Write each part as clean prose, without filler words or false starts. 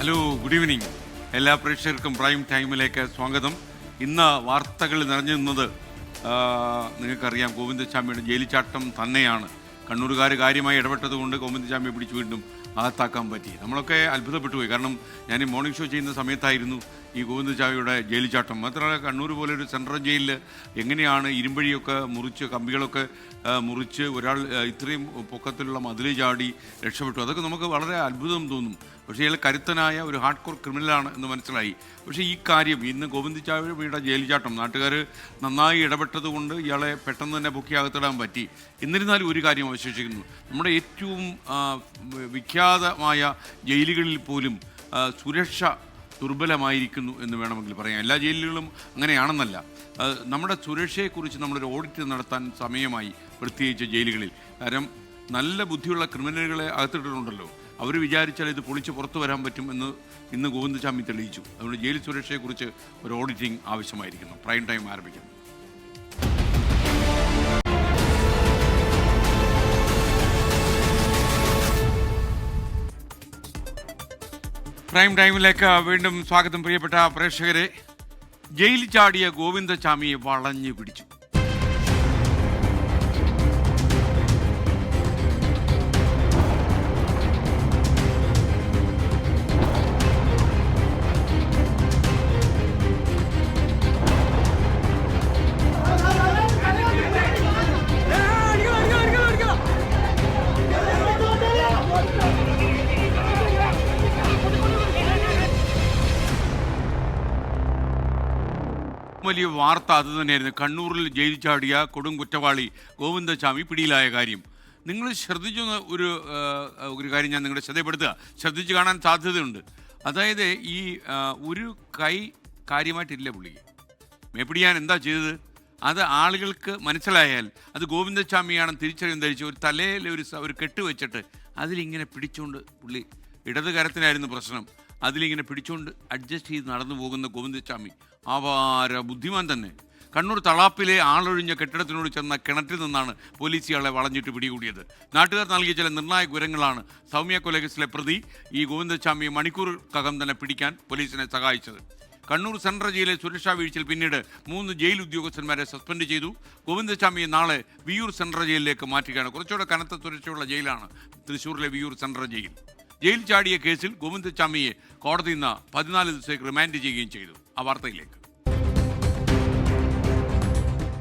Hello, good evening. എല്ലാ പ്രേക്ഷകർക്കും prime ടൈമിലേക്ക് സ്വാഗതം. ഇന്ന് വാർത്തകൾ നിറഞ്ഞു നിന്നത് നിങ്ങൾക്കറിയാം, ഗോവിന്ദസ്വാമിയുടെ ജയിലിച്ചാട്ടം തന്നെയാണ്. കണ്ണൂരുകാർ കാര്യമായി ഇടപെട്ടതുകൊണ്ട് ഗോവിന്ദസ്വാമിയെ പിടിച്ച് വീണ്ടും അകത്താക്കാൻ പറ്റി. നമ്മളൊക്കെ അത്ഭുതപ്പെട്ടു പോയി. കാരണം ഞാൻ ഈ മോർണിംഗ് ഷോ ചെയ്യുന്ന സമയത്തായിരുന്നു ഈ ഗോവിന്ദസ്വാമിയുടെ ജയിലിച്ചാട്ടം. മാത്രമല്ല, കണ്ണൂർ പോലെ ഒരു സെൻട്രൽ ജയിലിൽ എങ്ങനെയാണ് ഇരുമ്പഴിയൊക്കെ മുറിച്ച്, കമ്പികളൊക്കെ മുറിച്ച് ഒരാൾ ഇത്രയും പൊക്കത്തിലുള്ള മതിൽ ചാടി രക്ഷപ്പെട്ടു? അതൊക്കെ നമുക്ക് വളരെ അത്ഭുതം തോന്നും. പക്ഷേ ഇയാൾ കരുത്തനായ ഒരു ഹാർഡ് കോർ ക്രിമിനലാണ് എന്ന് മനസ്സിലായി. പക്ഷേ ഈ കാര്യം ഇന്ന് ഗോവിന്ദസ്വാമിയുടെ ജയിലിച്ചാട്ടം നാട്ടുകാർ നന്നായി ഇടപെട്ടത് കൊണ്ട് ഇയാളെ പെട്ടെന്ന് തന്നെ പൊക്കിയകത്തിടാൻ പറ്റി. എന്നിരുന്നാലും ഒരു കാര്യം അവശേഷിക്കുന്നു. നമ്മുടെ ഏറ്റവും വിഖ്യാതമായ ജയിലുകളിൽ പോലും സുരക്ഷ ദുർബലമായിരിക്കുന്നു എന്ന് വേണമെങ്കിൽ പറയാം. എല്ലാ ജയിലുകളും അങ്ങനെയാണെന്നല്ല. നമ്മുടെ സുരക്ഷയെക്കുറിച്ച് നമ്മളൊരു ഓഡിറ്റ് നടത്താൻ സമയമായി, പ്രത്യേകിച്ച് ജയിലുകളിൽ. കാരണം നല്ല ബുദ്ധിയുള്ള ക്രിമിനലുകളെ അകത്തിട്ടുണ്ടല്ലോ, അവർ വിചാരിച്ചാൽ ഇത് പൊളിച്ച് പുറത്തു വരാൻ പറ്റും എന്ന് ഇന്ന് ഗോവിന്ദസ്വാമി തെളിയിച്ചു. അതുകൊണ്ട് ജയിൽ സുരക്ഷയെക്കുറിച്ച് ഒരു ഓഡിറ്റിംഗ് ആവശ്യമായിരിക്കുന്നു. പ്രൈം ടൈം ആരംഭിക്കുന്നു. പ്രൈം ടൈമിലേക്ക് വീണ്ടും സ്വാഗതം. പ്രിയപ്പെട്ട പ്രേക്ഷകരെ, ജയിലിൽ ചാടിയ ഗോവിന്ദസ്വാമിയെ വളഞ്ഞു പിടിച്ചു. വലിയ വാർത്ത അത് തന്നെയായിരുന്നു. കണ്ണൂരിൽ ജയിൽ ചാടിയ കൊടും കുറ്റവാളി ഗോവിന്ദസ്വാമി പിടിയിലായ കാര്യം നിങ്ങൾ ശ്രദ്ധിച്ചു. ഒരു കാര്യം ഞാൻ നിങ്ങളുടെ ശ്രദ്ധപ്പെടുത്തുക, ശ്രദ്ധിച്ച് കാണാൻ സാധ്യതയുണ്ട്. അതായത് ഈ ഒരു കൈ കാര്യമായിട്ടില്ല പുള്ളിക്ക്. മേപ്പിടിയാൻ എന്താ ചെയ്തത്? അത് ആളുകൾക്ക് മനസ്സിലായാൽ അത് ഗോവിന്ദസ്വാമിയാണെന്ന് തിരിച്ചറിയാൻ ധരിച്ച് ഒരു തലയിൽ ഒരു കെട്ട് വെച്ചിട്ട് അതിലിങ്ങനെ പിടിച്ചുകൊണ്ട്, പുള്ളി ഇടത് കരത്തിനായിരുന്നു പ്രശ്നം, അതിലിങ്ങനെ പിടിച്ചുകൊണ്ട് അഡ്ജസ്റ്റ് ചെയ്ത് നടന്നു പോകുന്ന ഗോവിന്ദസ്വാമി അപാര ബുദ്ധിമാൻ തന്നെ. കണ്ണൂർ തളാപ്പിലെ ആളൊഴിഞ്ഞ കെട്ടിടത്തിനോട് ചെന്ന കിണറ്റിൽ നിന്നാണ് പോലീസ് ഇയാളെ വളഞ്ഞിട്ട് പിടികൂടിയത്. നാട്ടുകാർ നൽകിയ ചില നിർണായക വിവരങ്ങളാണ് സൗമ്യ കൊലക്കേസിലെ പ്രതി ഈ ഗോവിന്ദസ്വാമിയെ മണിക്കൂറുകകം തന്നെ പിടിക്കാൻ പോലീസിനെ സഹായിച്ചത്. കണ്ണൂർ സെൻട്രൽ ജയിലിലെ സുരക്ഷാ വീഴ്ചയിൽ പിന്നീട് 3 ജയിൽ ഉദ്യോഗസ്ഥന്മാരെ സസ്പെൻഡ് ചെയ്തു. ഗോവിന്ദസ്വാമിയെ നാളെ വിയ്യൂർ സെൻട്രൽ ജയിലിലേക്ക് മാറ്റുകയാണ്. കുറച്ചുകൂടെ കനത്ത സുരക്ഷയുള്ള ജയിലാണ് തൃശ്ശൂരിലെ വിയ്യൂർ സെൻട്രൽ ജയിൽ. ജയിൽ ചാടിയ കേസിൽ ഗോവിന്ദസ്വാമിയെ കോടതി ഇന്ന് 14 ദിവസത്തേക്ക് റിമാൻഡ് ചെയ്യുകയും ചെയ്തു. ആ വാർത്തയിലേക്ക്.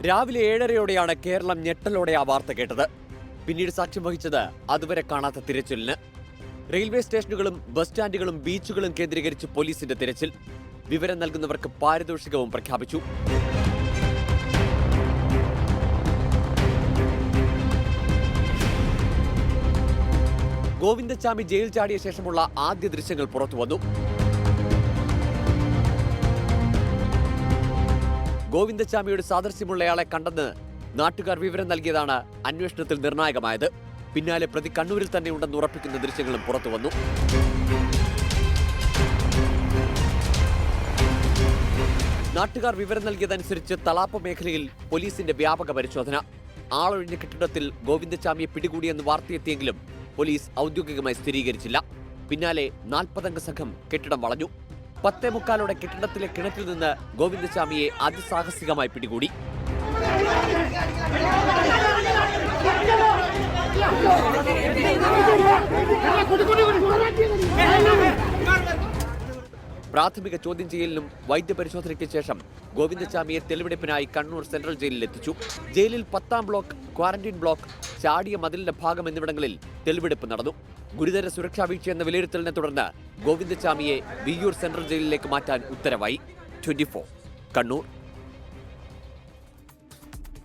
രാവിലെ 7:30യോടെയാണ് കേരളം ഞെട്ടലോടെ ആ വാർത്ത കേട്ടത്. പിന്നീട് സാക്ഷ്യം വഹിച്ചത് അതുവരെ കാണാത്ത തിരച്ചിലിന്. റെയിൽവേ സ്റ്റേഷനുകളും ബസ് സ്റ്റാൻഡുകളും ബീച്ചുകളും കേന്ദ്രീകരിച്ച് പോലീസിന്റെ തിരച്ചിൽ. വിവരം നൽകുന്നവർക്ക് പാരിതോഷികവും പ്രഖ്യാപിച്ചു. ഗോവിന്ദസ്വാമി ജയിൽ ചാടിയ ശേഷമുള്ള ആദ്യ ദൃശ്യങ്ങൾ പുറത്തുവന്നു. ഗോവിന്ദസ്വാമിയുടെ സാദൃശ്യമുള്ളയാളെ കണ്ടെന്ന് നാട്ടുകാർ വിവരം നൽകിയതാണ് അന്വേഷണത്തിൽ നിർണായകമായത്. പിന്നാലെ പ്രതി കണ്ണൂരിൽ തന്നെ ഉണ്ടെന്ന് ഉറപ്പിക്കുന്ന ദൃശ്യങ്ങളും പുറത്തുവന്നു. നാട്ടുകാർ വിവരം നൽകിയതനുസരിച്ച് തളാപ്പ് മേഖലയിൽ പോലീസിന്റെ വ്യാപക പരിശോധന. ആളൊഴിഞ്ഞ കെട്ടിടത്തിൽ ഗോവിന്ദസ്വാമിയെ പിടികൂടിയെന്ന് വാർത്തയെത്തിയെങ്കിലും പോലീസ് ഔദ്യോഗികമായി സ്ഥിരീകരിച്ചില്ല. പിന്നാലെ 40 അംഗ സംഘം കെട്ടിടം വളഞ്ഞു. 10:45 കെട്ടിടത്തിലെ കിണറ്റിൽ നിന്ന് ഗോവിന്ദസ്വാമിയെ അതിസാഹസികമായി പിടികൂടി. പ്രാഥമിക ചോദ്യം ചെയ്യലിനും വൈദ്യപരിശോധനയ്ക്ക് ശേഷം ഗോവിന്ദസ്വാമിയെ തെളിവെടുപ്പിനായി കണ്ണൂർ സെൻട്രൽ ജയിലിൽ എത്തിച്ചു. ജയിലിൽ 10ാം ബ്ലോക്ക്, ക്വാറന്റൈൻ ബ്ലോക്ക്, ചാടിയ മതിലിന്റെ ഭാഗം എന്നിവിടങ്ങളിൽ തെളിവെടുപ്പ് നടന്നു. ഗുരുതര സുരക്ഷാ വീഴ്ചയെന്ന വിലയിരുത്തലിനെ തുടർന്ന് ഗോവിന്ദസ്വാമിയെ വിയ്യൂർ സെൻട്രൽ ജയിലിലേക്ക് മാറ്റാൻ ഉത്തരവായി. 24 കണ്ണൂർ.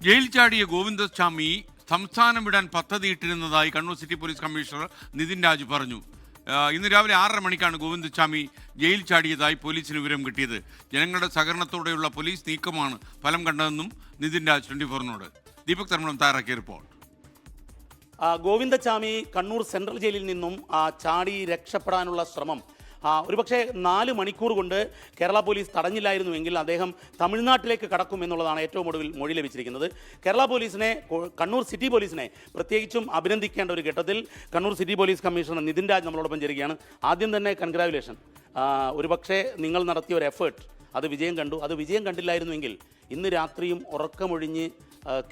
ജയിൽ ചാടിയ ഗോവിന്ദസ്വാമി സംസ്ഥാനം വിടാൻ പദ്ധതിയിട്ടിരുന്നതായി Kannur city police commissioner Nithin Raj പറഞ്ഞു. ഇന്ന് രാവിലെ 6:30 മണിക്കാണ് ഗോവിന്ദസ്വാമി ജയിൽ ചാടിയതായി പോലീസിന് വിവരം കിട്ടിയത്. ജനങ്ങളുടെ സഹകരണത്തോടെയുള്ള പോലീസ് നീക്കമാണ് ഫലം കണ്ടതെന്നും നിതിൻ രാജ് 24നോട്. ദീപക് തർമ്മണം തയ്യാറാക്കിയ റിപ്പോർട്ട്. ഗോവിന്ദസ്വാമി കണ്ണൂർ സെൻട്രൽ ജയിലിൽ നിന്നും ചാടി രക്ഷപ്പെടാനുള്ള ശ്രമം ഒരുപക്ഷെ 4 മണിക്കൂർ കൊണ്ട് കേരള പോലീസ് തടഞ്ഞില്ലായിരുന്നുവെങ്കിൽ അദ്ദേഹം തമിഴ്നാട്ടിലേക്ക് കടക്കും എന്നുള്ളതാണ് ഏറ്റവും ഒടുവിൽ മൊഴി ലഭിച്ചിരിക്കുന്നത്. കേരള പോലീസിനെ, കണ്ണൂർ സിറ്റി പോലീസിനെ പ്രത്യേകിച്ചും അഭിനന്ദിക്കേണ്ട ഒരു ഘട്ടത്തിൽ Kannur city police commissioner Nithin Raj നമ്മളോടൊപ്പം ചേരുകയാണ്. ആദ്യം തന്നെ കൺഗ്രാജുലേഷൻ. ഒരുപക്ഷെ നിങ്ങൾ നടത്തിയ ഒരു എഫേർട്ട് അത് വിജയം കണ്ടു. അത് വിജയം കണ്ടില്ലായിരുന്നുവെങ്കിൽ ഇന്ന് രാത്രിയും ഉറക്കമൊഴിഞ്ഞ്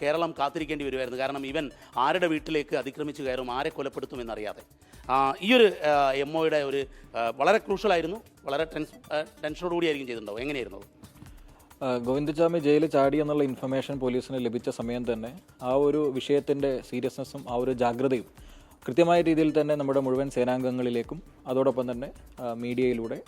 കേരളം കാത്തിരിക്കേണ്ടി വരുമായിരുന്നു. കാരണം ഇവൻ ആരുടെ വീട്ടിലേക്ക് അതിക്രമിച്ച് കയറും, ആരെ കൊലപ്പെടുത്തുമെന്നറിയാതെ. ഈ ഒരു എംഒയുടെ ഒരു വളരെ ക്രൂഷ്യലായിരുന്നു. വളരെ ടെൻഷനോടുകൂടിയായിരിക്കും ചെയ്തിട്ടുണ്ടാവും. എങ്ങനെയായിരുന്നു? ഗോവിന്ദചാമി ജയിലിൽ ചാടി എന്നുള്ള ഇൻഫർമേഷൻ പോലീസിന് ലഭിച്ച സമയം തന്നെ ആ ഒരു വിഷയത്തിൻ്റെ സീരിയസ്നെസ്സും ആ ഒരു ജാഗ്രതയും കൃത്യമായ രീതിയിൽ തന്നെ നമ്മുടെ മുഴുവൻ സേനാംഗങ്ങളിലേക്കും അതോടൊപ്പം തന്നെ മീഡിയയിലൂടെ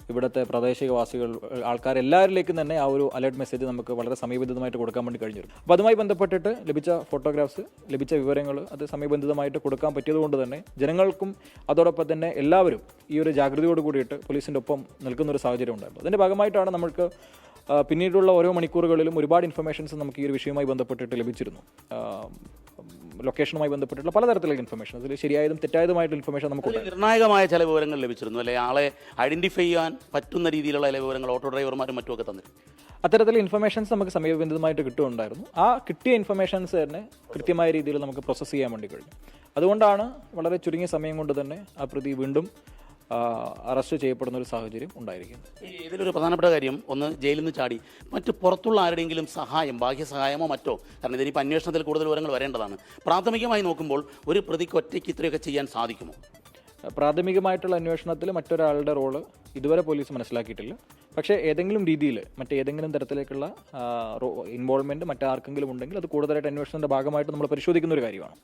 ഇവിടുത്തെ പ്രാദേശികവാസികൾ ആൾക്കാരെല്ലാവരിലേക്കും തന്നെ ആ ഒരു അലേർട്ട് മെസ്സേജ് നമുക്ക് വളരെ സമയബന്ധിതമായിട്ട് കൊടുക്കാൻ വേണ്ടി കഴിഞ്ഞിരുന്നു. അപ്പോൾ അതുമായി ബന്ധപ്പെട്ടിട്ട് ലഭിച്ച ഫോട്ടോഗ്രാഫ്സ്, ലഭിച്ച വിവരങ്ങൾ അത് സമയബന്ധിതമായിട്ട് കൊടുക്കാൻ പറ്റിയതുകൊണ്ട് തന്നെ ജനങ്ങൾക്കും അതോടൊപ്പം തന്നെ എല്ലാവരും ഈ ഒരു ജാഗ്രതയോട് കൂടിയിട്ട് പോലീസിൻ്റെ ഒപ്പം നിൽക്കുന്നൊരു സാഹചര്യം ഉണ്ടായിരുന്നു. അതിൻ്റെ ഭാഗമായിട്ടാണ് നമുക്ക് പിന്നീടുള്ള ഓരോ മണിക്കൂറുകളിലും ഒരുപാട് ഇൻഫർമേഷൻസ് നമുക്ക് ഈ ഒരു വിഷയവുമായി ബന്ധപ്പെട്ടിട്ട് ലഭിച്ചിരുന്നു. ലൊക്കേഷനുമായി ബന്ധപ്പെട്ടിട്ടുള്ള പലതരത്തിലുള്ള ഇൻഫർമേഷൻ, അതിൽ ശരിയായതും തെറ്റായതുമായിട്ടുള്ള ഇൻഫർമേഷൻ നമുക്ക് നിർണായകമായ ചില വിവരങ്ങൾ ലഭിച്ചിരുന്നു അല്ലെ? ആളെ ഐഡന്റിഫൈ ചെയ്യാൻ പറ്റുന്ന രീതിയിലുള്ള ചില വിവരങ്ങൾ ഓട്ടോ ഡ്രൈവർമാരും മറ്റുമൊക്കെ തന്നിരുന്നു. അത്തരത്തിലുള്ള ഇൻഫർമേഷൻസ് നമുക്ക് സമയബന്ധിതമായിട്ട് കിട്ടുന്നുണ്ടായിരുന്നു. ആ കിട്ടിയ ഇൻഫർമേഷൻസ് തന്നെ കൃത്യമായ രീതിയിൽ നമുക്ക് പ്രോസസ്സ് ചെയ്യാൻ വേണ്ടി കഴിഞ്ഞു. അതുകൊണ്ടാണ് വളരെ ചുരുങ്ങിയ സമയം കൊണ്ട് തന്നെ ആ പ്രതി വീണ്ടും അറസ്റ്റ് ചെയ്യപ്പെടുന്ന ഒരു സാഹചര്യം ഉണ്ടായിരിക്കുന്നത്. ഇതിലൊരു പ്രധാനപ്പെട്ട കാര്യം, ഒന്ന് ജയിലിൽ നിന്ന് ചാടി മറ്റ് പുറത്തുള്ള ആരുടെയെങ്കിലും സഹായം, ബാഹ്യ സഹായമോ മറ്റോ, കാരണം ഇതിനിപ്പോൾ അന്വേഷണത്തിൽ കൂടുതൽ വിവരങ്ങൾ വരേണ്ടതാണ്. പ്രാഥമികമായി നോക്കുമ്പോൾ ഒരു പ്രതിക്ക് ഒറ്റയ്ക്ക് ഇത്രയൊക്കെ ചെയ്യാൻ സാധിക്കുമോ? പ്രാഥമികമായിട്ടുള്ള അന്വേഷണത്തിൽ മറ്റൊരാളുടെ റോള് ഇതുവരെ പോലീസ് മനസ്സിലാക്കിയിട്ടില്ല. പക്ഷേ ഏതെങ്കിലും രീതിയിൽ മറ്റേതെങ്കിലും തരത്തിലേക്കുള്ള ഇൻവോൾവ്മെൻറ്റ് മറ്റാർക്കെങ്കിലും ഉണ്ടെങ്കിൽ അത് കൂടുതലായിട്ട് അന്വേഷണത്തിൻ്റെ ഭാഗമായിട്ട് നമ്മൾ പരിശോധിക്കുന്ന ഒരു കാര്യമാണ്.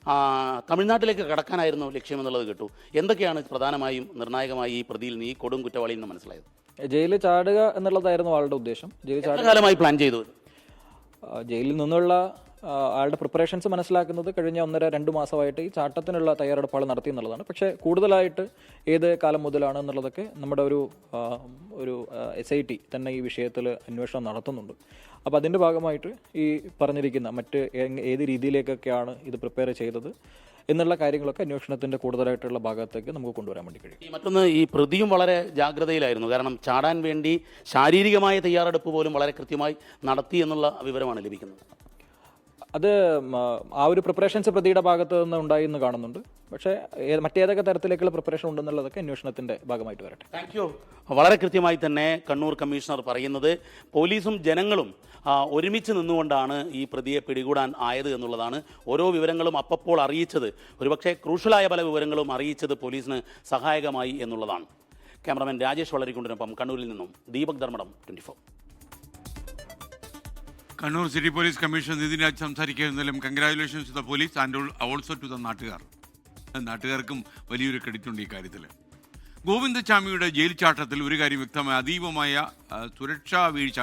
തമിഴ്നാട്ടിലേക്ക് കടക്കാനായിരുന്നു ലക്ഷ്യമെന്നുള്ളത് കേട്ടു. എന്തൊക്കെയാണ് പ്രധാനമായും നിർണായകമായി ഈ പ്രതിയിൽ നിന്ന്, ഈ കൊടും കുറ്റവാളിയിൽ നിന്ന് മനസ്സിലായത്? ജയിലിൽ ചാടുക എന്നുള്ളതായിരുന്നു ആളുടെ ഉദ്ദേശം. കാലമായി പ്ലാൻ ചെയ്തു. ജയിലിൽ നിന്നുള്ള ആളുടെ പ്രിപ്പറേഷൻസ് മനസ്സിലാക്കുന്നത് കഴിഞ്ഞ 1-2 മാസമായിട്ട് ഈ ചാട്ടത്തിനുള്ള തയ്യാറെടുപ്പുകൾ നടത്തി എന്നുള്ളതാണ്. പക്ഷേ കൂടുതലായിട്ട് ഏത് കാലം മുതലാണ് എന്നുള്ളതൊക്കെ നമ്മുടെ ഒരു SIT തന്നെ ഈ വിഷയത്തിൽ അന്വേഷണം നടത്തുന്നുണ്ട്. അപ്പോൾ അതിൻ്റെ ഭാഗമായിട്ട് ഈ പറഞ്ഞിരിക്കുന്ന മറ്റ് ഏത് രീതിയിലേക്കൊക്കെയാണ് ഇത് പ്രിപ്പയർ ചെയ്തത് എന്നുള്ള കാര്യങ്ങളൊക്കെ അന്വേഷണത്തിൻ്റെ കൂടുതലായിട്ടുള്ള ഭാഗത്തേക്ക് നമുക്ക് കൊണ്ടുവരാൻ വേണ്ടി കഴിയും. മറ്റൊന്ന്, ഈ പ്രതിയും വളരെ ജാഗ്രതയിലായിരുന്നു. കാരണം ചാടാൻ വേണ്ടി ശാരീരികമായ തയ്യാറെടുപ്പ് പോലും വളരെ കൃത്യമായി നടത്തി എന്നുള്ള വിവരമാണ് ലഭിക്കുന്നത്. അത് ആ ഒരു പ്രിപ്പറേഷൻസ് പ്രതിയുടെ ഭാഗത്ത് നിന്ന് ഉണ്ടായി എന്ന് കാണുന്നുണ്ട്. പക്ഷേ മറ്റേതൊക്കെ തരത്തിലേക്കുള്ള പ്രിപ്പറേഷൻ ഉണ്ടെന്നുള്ളതൊക്കെ അന്വേഷണത്തിൻ്റെ ഭാഗമായിട്ട് വരട്ടെ. Thank you. വളരെ കൃത്യമായി തന്നെ കണ്ണൂർ കമ്മീഷണർ പറയുന്നത് പോലീസും ജനങ്ങളും ഒരുമിച്ച് നിന്നുകൊണ്ടാണ് ഈ പ്രതിയെ പിടികൂടാൻ ആയത് എന്നുള്ളതാണ്. ഓരോ വിവരങ്ങളും അപ്പോൾ അറിയിച്ചത്, ഒരുപക്ഷെ ക്രൂഷ്യലായ പല വിവരങ്ങളും അറിയിച്ചത് പോലീസിന് സഹായകമായി എന്നുള്ളതാണ്. ക്യാമറമാൻ രാജേഷ് വളരിക്കുണ്ടിനൊപ്പം കണ്ണൂരിൽ നിന്നും Deepak Dharmadam, 24. Kannur city police commissioner Nithin Raj സംസാരിക്കുന്നതിലും congratulations to the police and also to the nattukar. നാട്ടുകാർക്കും വലിയൊരു ക്രെഡിറ്റ് ഉണ്ട് ഈ കാര്യത്തിൽ. ഗോവിന്ദചാമിയുടെ ജയിൽ ചാട്ടത്തിൽ ഒരു കാര്യം വ്യക്തമായ അതീവമായ സുരക്ഷാ വീഴ്ച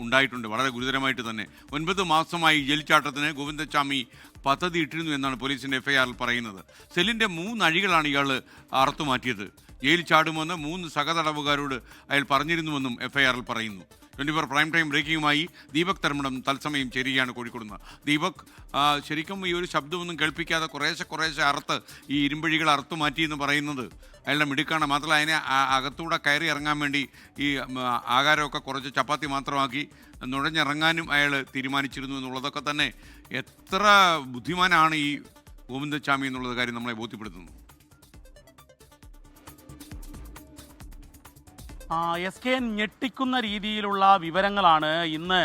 ഉണ്ടായിട്ടുണ്ട്, വളരെ ഗുരുതരമായിട്ട് തന്നെ. 9 മാസമായി ജയിൽ ചാട്ടത്തിന് ഗോവിന്ദചാമി പദ്ധതി ഇട്ടിരുന്നു എന്നാണ് പോലീസിൻ്റെ FIRൽ പറയുന്നത്. സെല്ലിൻ്റെ 3 അഴികളാണ് ഇയാൾ അറുത്തുമാറ്റിയത്. ജയിൽ ചാടുമെന്ന് 3 സഹതടവുകാരോട് അയാൾ പറഞ്ഞിരുന്നുവെന്നും FIRൽ പറയുന്നു. 24 പ്രൈം ടൈം ബ്രേക്കിങ്ങുമായി ദീപക് ധർമ്മടം തത്സമയം ചേരുകയാണ് കോഴിക്കോട് നിന്ന്. ദീപക്, ശരിക്കും ഈ ഒരു ശബ്ദമൊന്നും കേൾപ്പിക്കാതെ കുറേശ്ശെ അറുത്ത് ഈ ഇരുമ്പഴികൾ അറുത്തു മാറ്റി എന്ന് പറയുന്നത് അയാളുടെ മിടുക്കാണ്. മാത്രമല്ല അതിനെ അകത്തൂടെ കയറി ഇറങ്ങാൻ വേണ്ടി ഈ ആഹാരമൊക്കെ കുറച്ച് ചപ്പാത്തി മാത്രമാക്കി നുഴഞ്ഞിറങ്ങാനും അയാൾ തീരുമാനിച്ചിരുന്നു എന്നുള്ളതൊക്കെ തന്നെ എത്ര ബുദ്ധിമാനാണ് ഈ ഗോവിന്ദചാമി എന്നുള്ളത് കാര്യം നമ്മളെ ബോധ്യപ്പെടുത്തുന്നു. SKN ഞെട്ടിക്കുന്ന രീതിയിലുള്ള വിവരങ്ങളാണ് ഇന്ന്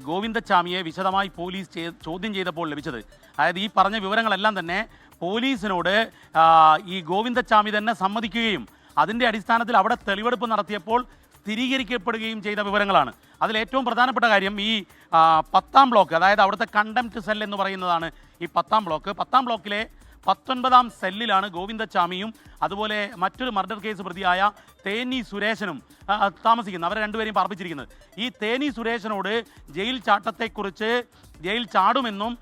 ഗോവിന്ദചാമിയെ വിശദമായി പോലീസ് ചോദ്യം ചെയ്തപ്പോൾ ലഭിച്ചത്. അതായത് ഈ പറഞ്ഞ വിവരങ്ങളെല്ലാം തന്നെ പോലീസിനോട് ഈ ഗോവിന്ദചാമി തന്നെ സമ്മതിക്കുകയും അതിൻ്റെ അടിസ്ഥാനത്തിൽ അവിടെ തെളിവെടുപ്പ് നടത്തിയപ്പോൾ സ്ഥിരീകരിക്കപ്പെടുകയും ചെയ്ത വിവരങ്ങളാണ്. അതിലേറ്റവും പ്രധാനപ്പെട്ട കാര്യം ഈ 10ാം ബ്ലോക്ക്, അതായത് അവിടുത്തെ കണ്ടംപ്റ്റ് സെൽ എന്ന് പറയുന്നതാണ് ഈ 10ാം ബ്ലോക്ക്. 10ാം ബ്ലോക്കിലെ 19ാം സെല്ലിലാണ് ഗോവിന്ദചാമിയും അതുപോലെ മറ്റൊരു മർഡർ കേസ് പ്രതിയായ തേനി സുരേഷനും താമസിക്കുന്നത്. അവരെ രണ്ടുപേരെയും പാർപ്പിച്ചിരിക്കുന്നത്. ഈ തേനി സുരേഷനോട് ജയിൽ ചാട്ടത്തെക്കുറിച്ച് ജയിൽ ചാടുമെന്നും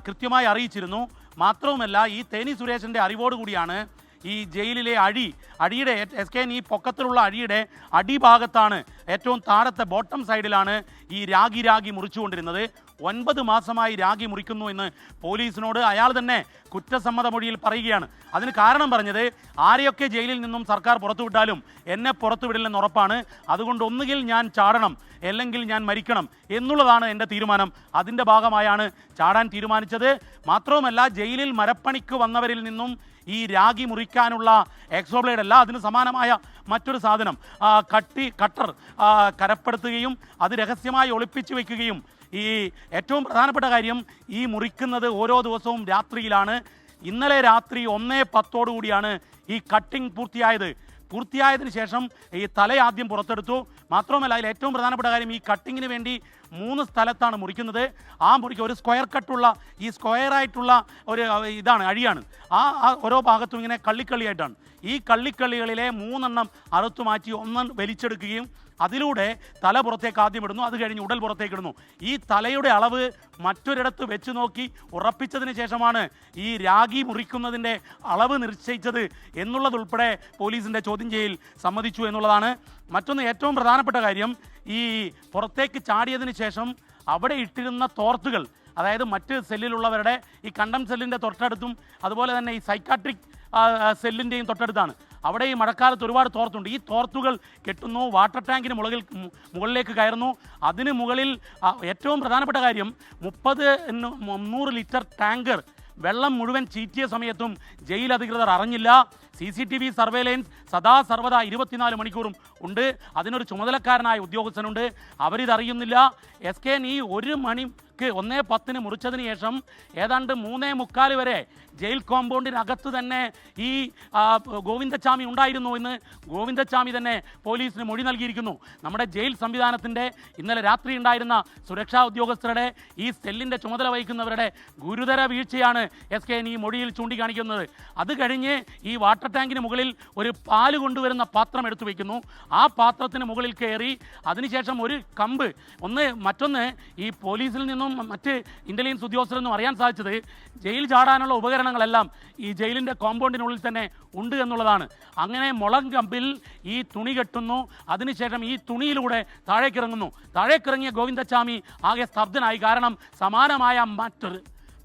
കൃത്യമായി അറിയിച്ചിരുന്നു. മാത്രവുമല്ല, ഈ തേനി സുരേഷൻ്റെ അറിവോടുകൂടിയാണ് ഈ ജയിലിലെ അടിയുടെ SKN ഈ പൊക്കത്തിലുള്ള അടിയുടെ അടിഭാഗത്താണ്, ഏറ്റവും താഴത്തെ ബോട്ടം സൈഡിലാണ് ഈ രാഗി മുറിച്ചുകൊണ്ടിരുന്നത്. 9 മാസമായി രാഗി മുറിക്കുന്നു എന്ന് പോലീസിനോട് അയാൾ തന്നെ കുറ്റസമ്മത മൊഴിയിൽ പറയുകയാണ്. അതിന് കാരണം പറഞ്ഞത്, ആരെയൊക്കെ ജയിലിൽ നിന്നും സർക്കാർ പുറത്തുവിട്ടാലും എന്നെ പുറത്തുവിടില്ലെന്ന് ഉറപ്പാണ്. അതുകൊണ്ട് ഒന്നുകിൽ ഞാൻ ചാടണം, അല്ലെങ്കിൽ ഞാൻ മരിക്കണം എന്നുള്ളതാണ് എൻ്റെ തീരുമാനം. അതിൻ്റെ ഭാഗമായാണ് ചാടാൻ തീരുമാനിച്ചത്. മാത്രവുമല്ല, ജയിലിൽ മരപ്പണിക്ക് വന്നവരിൽ നിന്നും ഈ രാഗി മുറിക്കാനുള്ള എക്സോബ്ലേഡ് അല്ല, അതിന് സമാനമായ മറ്റൊരു സാധനം കട്ടർ കരപ്പെടുത്തുകയും അത് രഹസ്യമായി ഒളിപ്പിച്ചു വയ്ക്കുകയും. ഈ ഏറ്റവും പ്രധാനപ്പെട്ട കാര്യം, ഈ മുറിക്കുന്നത് ഓരോ ദിവസവും രാത്രിയിലാണ്. ഇന്നലെ രാത്രി 1:10 കൂടിയാണ് ഈ കട്ടിംഗ് പൂർത്തിയായതിനു ശേഷം ഈ തല ആദ്യം പുറത്തെടുത്തു. മാത്രമല്ല, അതിൽ ഏറ്റവും പ്രധാനപ്പെട്ട കാര്യം, ഈ കട്ടിങ്ങിന് വേണ്ടി 3 സ്ഥലത്താണ് മുറിക്കുന്നത്. ആ മുറിക്ക് ഒരു സ്ക്വയർ കട്ടുള്ള ഈ സ്ക്വയറായിട്ടുള്ള ഒരു ഇതാണ്, അഴിയാണ്. ആ ഓരോ ഭാഗത്തും ഇങ്ങനെ കള്ളിക്കള്ളിയായിട്ടാണ്. ഈ കള്ളിക്കള്ളികളിലെ 3 എണ്ണം അറുത്തു മാറ്റി 1 വലിച്ചെടുക്കുകയും അതിലൂടെ തല പുറത്തേക്ക് ആദ്യം ഇടുന്നു, അത് കഴിഞ്ഞ് ഉടൽ പുറത്തേക്ക് ഇടുന്നു. ഈ തലയുടെ അളവ് മറ്റൊരിടത്ത് വെച്ച് നോക്കി ഉറപ്പിച്ചതിന് ശേഷമാണ് ഈ രാഗി മുറിക്കുന്നതിൻ്റെ അളവ് നിശ്ചയിച്ചത് എന്നുള്ളതുൾപ്പെടെ പോലീസിൻ്റെ ചോദ്യം ചെയ്യൽ സമ്മതിച്ചു എന്നുള്ളതാണ്. മറ്റൊന്ന് ഏറ്റവും പ്രധാനപ്പെട്ട കാര്യം, ഈ പുറത്തേക്ക് ചാടിയതിന് ശേഷം അവിടെ ഇട്ടിരുന്ന തോർത്തുകൾ, അതായത് മറ്റ് സെല്ലിലുള്ളവരുടെ ഈ കണ്ടം സെല്ലിൻ്റെ തൊട്ടടുത്തും അതുപോലെ തന്നെ ഈ സൈക്കാട്രിക് സെല്ലിൻ്റെയും തൊട്ടടുത്താണ്. അവിടെ ഈ മഴക്കാലത്ത് ഒരുപാട് തോർത്തുണ്ട്. ഈ തോർത്തുകൾ കെട്ടുന്നു, വാട്ടർ ടാങ്കിന് മുകളിലേക്ക് കയറുന്നു. അതിന് മുകളിൽ ഏറ്റവും പ്രധാനപ്പെട്ട കാര്യം, 300 ലിറ്റർ ടാങ്കർ വെള്ളം മുഴുവൻ ചീറ്റിയ സമയത്തും ജയിൽ അധികൃതർ അറിഞ്ഞില്ല. CCTV സർവേലൻസ് സർവദാ 24 മണിക്കൂറും ഉണ്ട്. അതിനൊരു ചുമതലക്കാരനായ ഉദ്യോഗസ്ഥനുണ്ട്. അവരിതറിയുന്നില്ല. SKN ഈ 1 മണിക്ക് 1:10 മുറിച്ചതിന് ശേഷം ഏതാണ്ട് 3:45 വരെ ജയിൽ കോമ്പൗണ്ടിനകത്ത് തന്നെ ഈ ഗോവിന്ദച്ചാമി ഉണ്ടായിരുന്നു എന്ന് ഗോവിന്ദച്ചാമി തന്നെ പോലീസിന് മൊഴി നൽകിയിരിക്കുന്നു. നമ്മുടെ ജയിൽ സംവിധാനത്തിൻ്റെ ഇന്നലെ രാത്രി ഉണ്ടായിരുന്ന സുരക്ഷാ ഉദ്യോഗസ്ഥരുടെ, ഈ സെല്ലിൻ്റെ ചുമതല വഹിക്കുന്നവരുടെ ഗുരുതര വീഴ്ചയാണ് SKN ഈ മൊഴിയിൽ ചൂണ്ടിക്കാണിക്കുന്നത്. അത് കഴിഞ്ഞ് ഈ വാട്ടർ ടാങ്കിന് മുകളിൽ ഒരു പാല് കൊണ്ടുവരുന്ന പാത്രം എടുത്തു വയ്ക്കുന്നു. ആ പാത്രത്തിന് മുകളിൽ കയറി അതിനുശേഷം ഒരു കമ്പ് മറ്റൊന്ന് ഈ പോലീസിൽ നിന്നും മറ്റ് ഇൻ്റലിജൻസ് ഉദ്യോഗസ്ഥരിൽ നിന്നും അറിയാൻ സാധിച്ചത്, ജയിൽ ചാടാനുള്ള ഉപകരണങ്ങളെല്ലാം ഈ ജയിലിൻ്റെ കോമ്പൗണ്ടിനുള്ളിൽ തന്നെ ഉണ്ട് എന്നുള്ളതാണ്. അങ്ങനെ മുളം കമ്പിൽ ഈ തുണി കെട്ടുന്നു. അതിനുശേഷം ഈ തുണിയിലൂടെ താഴേക്കിറങ്ങുന്നു. താഴേക്കിറങ്ങിയ ഗോവിന്ദച്ചാമി ആകെ സ്തബ്ധനായി. കാരണം സമാനമായ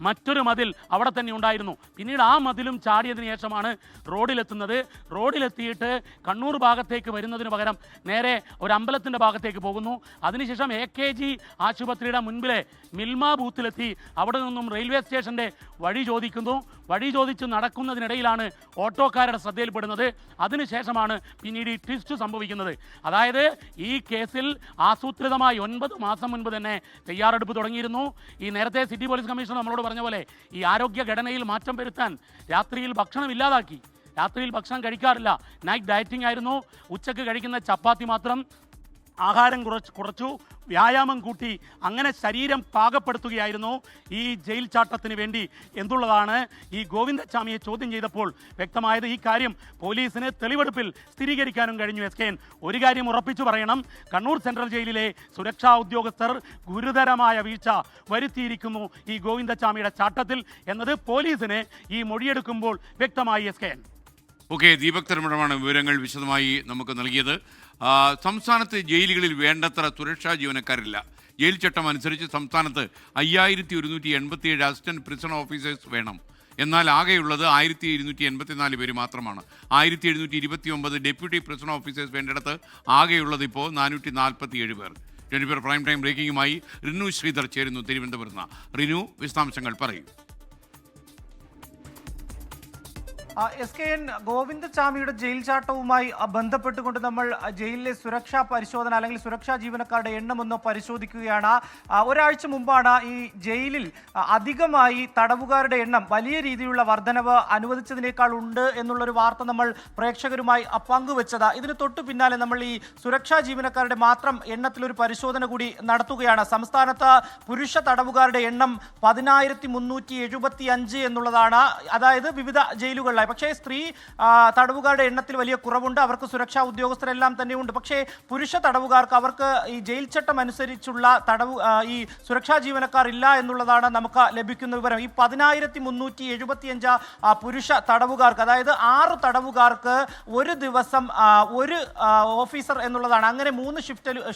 മറ്റൊരു മതിൽ അവിടെ തന്നെ ഉണ്ടായിരുന്നു. പിന്നീട് ആ മതിലും ചാടിയതിനു ശേഷമാണ് റോഡിലെത്തുന്നത്. റോഡിലെത്തിയിട്ട് കണ്ണൂർ ഭാഗത്തേക്ക് വരുന്നതിന് പകരം നേരെ ഒരു അമ്പലത്തിൻ്റെ ഭാഗത്തേക്ക് പോകുന്നു. അതിനുശേഷം AKG ആശുപത്രിയുടെ മുൻപിലെ മിൽമ ബൂത്തിലെത്തി അവിടെ നിന്നും റെയിൽവേ സ്റ്റേഷൻ്റെ വഴി ചോദിക്കുന്നു. വഴി ചോദിച്ച് നടക്കുന്നതിനിടയിലാണ് ഓട്ടോക്കാരുടെ ശ്രദ്ധയിൽപ്പെടുന്നത്. അതിനുശേഷമാണ് പിന്നീട് ഈ ട്വിസ്റ്റ് സംഭവിക്കുന്നത്. അതായത് ഈ കേസിൽ ആസൂത്രിതമായി 9 മാസം മുൻപ് തന്നെ തയ്യാറെടുപ്പ് തുടങ്ങിയിരുന്നു. ഈ നേരത്തെ സിറ്റി പോലീസ് കമ്മീഷണർ നമ്മളോട് പറഞ്ഞ പോലെ ഈ ആരോഗ്യ ഘടനയിൽ മാറ്റം വരുത്താൻ രാത്രിയിൽ ഭക്ഷണം ഇല്ലാതാക്കി. രാത്രിയിൽ ഭക്ഷണം കഴിക്കാറില്ല. നൈറ്റ് ഡയറ്റിംഗ് ആയിരുന്നു. ഉച്ചയ്ക്ക് കഴിക്കുന്ന ചപ്പാത്തി മാത്രം. ആഹാരം കുറച്ചു, വ്യായാമം കൂട്ടി, അങ്ങനെ ശരീരം പാകപ്പെടുത്തുകയായിരുന്നു ഈ ജയിൽ ചാട്ടത്തിന് വേണ്ടി എന്നുള്ളതാണ് ഈ ഗോവിന്ദച്ചാമിയെ ചോദ്യം ചെയ്തപ്പോൾ വ്യക്തമായത്. ഈ കാര്യം പോലീസിന് തെളിവെടുപ്പിൽ സ്ഥിരീകരിക്കാനും കഴിഞ്ഞു. SKN ഒരു കാര്യം ഉറപ്പിച്ചു പറയണം, കണ്ണൂർ സെൻട്രൽ ജയിലിലെ സുരക്ഷാ ഉദ്യോഗസ്ഥർ ഗുരുതരമായ വീഴ്ച വരുത്തിയിരിക്കുന്നു ഈ ഗോവിന്ദച്ചാമിയുടെ ചാട്ടത്തിൽ എന്നത് പോലീസിന് ഈ മൊഴിയെടുക്കുമ്പോൾ വ്യക്തമായി. SKN ഓക്കെ, ദീപക് തരമടമാണ് വിവരങ്ങൾ വിശദമായി നമുക്ക് നൽകിയത്. സംസ്ഥാനത്ത് ജയിലുകളിൽ വേണ്ടത്ര സുരക്ഷാ ജീവനക്കാരില്ല. ജയിൽ ചട്ടം അനുസരിച്ച് സംസ്ഥാനത്ത് 5187 അസിസ്റ്റന്റ് പ്രിസൺ ഓഫീസേഴ്സ് വേണം. എന്നാൽ ആകെയുള്ളത് 1284 പേര് മാത്രമാണ്. 1729 ഡെപ്യൂട്ടി പ്രിസൺ ഓഫീസേഴ്സ് വേണ്ടിടത്ത് ആകെയുള്ളത് ഇപ്പോൾ 447 പേർ. 24 പ്രൈം ടൈം ബ്രേക്കിംഗുമായി റിനു ശ്രീധർ ചേരുന്നു തിരുവനന്തപുരത്ത് നിന്ന്. റിനു, വിശദാംശങ്ങൾ പറയൂ. SKN ഗോവിന്ദച്ചാമിയുടെ ജയിൽ ചാട്ടവുമായി ബന്ധപ്പെട്ടുകൊണ്ട് നമ്മൾ ജയിലിലെ സുരക്ഷാ പരിശോധന അല്ലെങ്കിൽ സുരക്ഷാ ജീവനക്കാരുടെ എണ്ണമൊന്ന് പരിശോധിക്കുകയാണ്. ഒരാഴ്ച മുമ്പാണ് ഈ ജയിലിൽ അധികമായി തടവുകാരുടെ എണ്ണം വലിയ രീതിയിലുള്ള വർധനവ് അനുവദിച്ചതിനേക്കാൾ ഉണ്ട് എന്നുള്ളൊരു വാർത്ത നമ്മൾ പ്രേക്ഷകരുമായി പങ്കുവെച്ചത്. ഇതിന് തൊട്ടു പിന്നാലെ നമ്മൾ ഈ സുരക്ഷാ ജീവനക്കാരുടെ മാത്രം എണ്ണത്തിലൊരു പരിശോധന കൂടി നടത്തുകയാണ്. സംസ്ഥാനത്ത് പുരുഷ തടവുകാരുടെ എണ്ണം 10375 എന്നുള്ളതാണ്. അതായത് വിവിധ ജയിലുകളിലായി. പക്ഷേ സ്ത്രീ തടവുകാരുടെ എണ്ണത്തിൽ വലിയ കുറവുണ്ട്. അവർക്ക് സുരക്ഷാ ഉദ്യോഗസ്ഥരെല്ലാം തന്നെയുണ്ട്. പക്ഷേ പുരുഷ തടവുകാർക്ക് അവർക്ക് ഈ ജയിൽ ചട്ടം അനുസരിച്ചുള്ള ഈ സുരക്ഷാ ജീവനക്കാർ ഇല്ല എന്നുള്ളതാണ് നമുക്ക് ലഭിക്കുന്ന വിവരം. ഈ 10375 പുരുഷ തടവുകാർക്ക്, അതായത് 6 തടവുകാർക്ക് ഒരു ദിവസം ഒരു ഓഫീസർ എന്നുള്ളതാണ്. അങ്ങനെ 3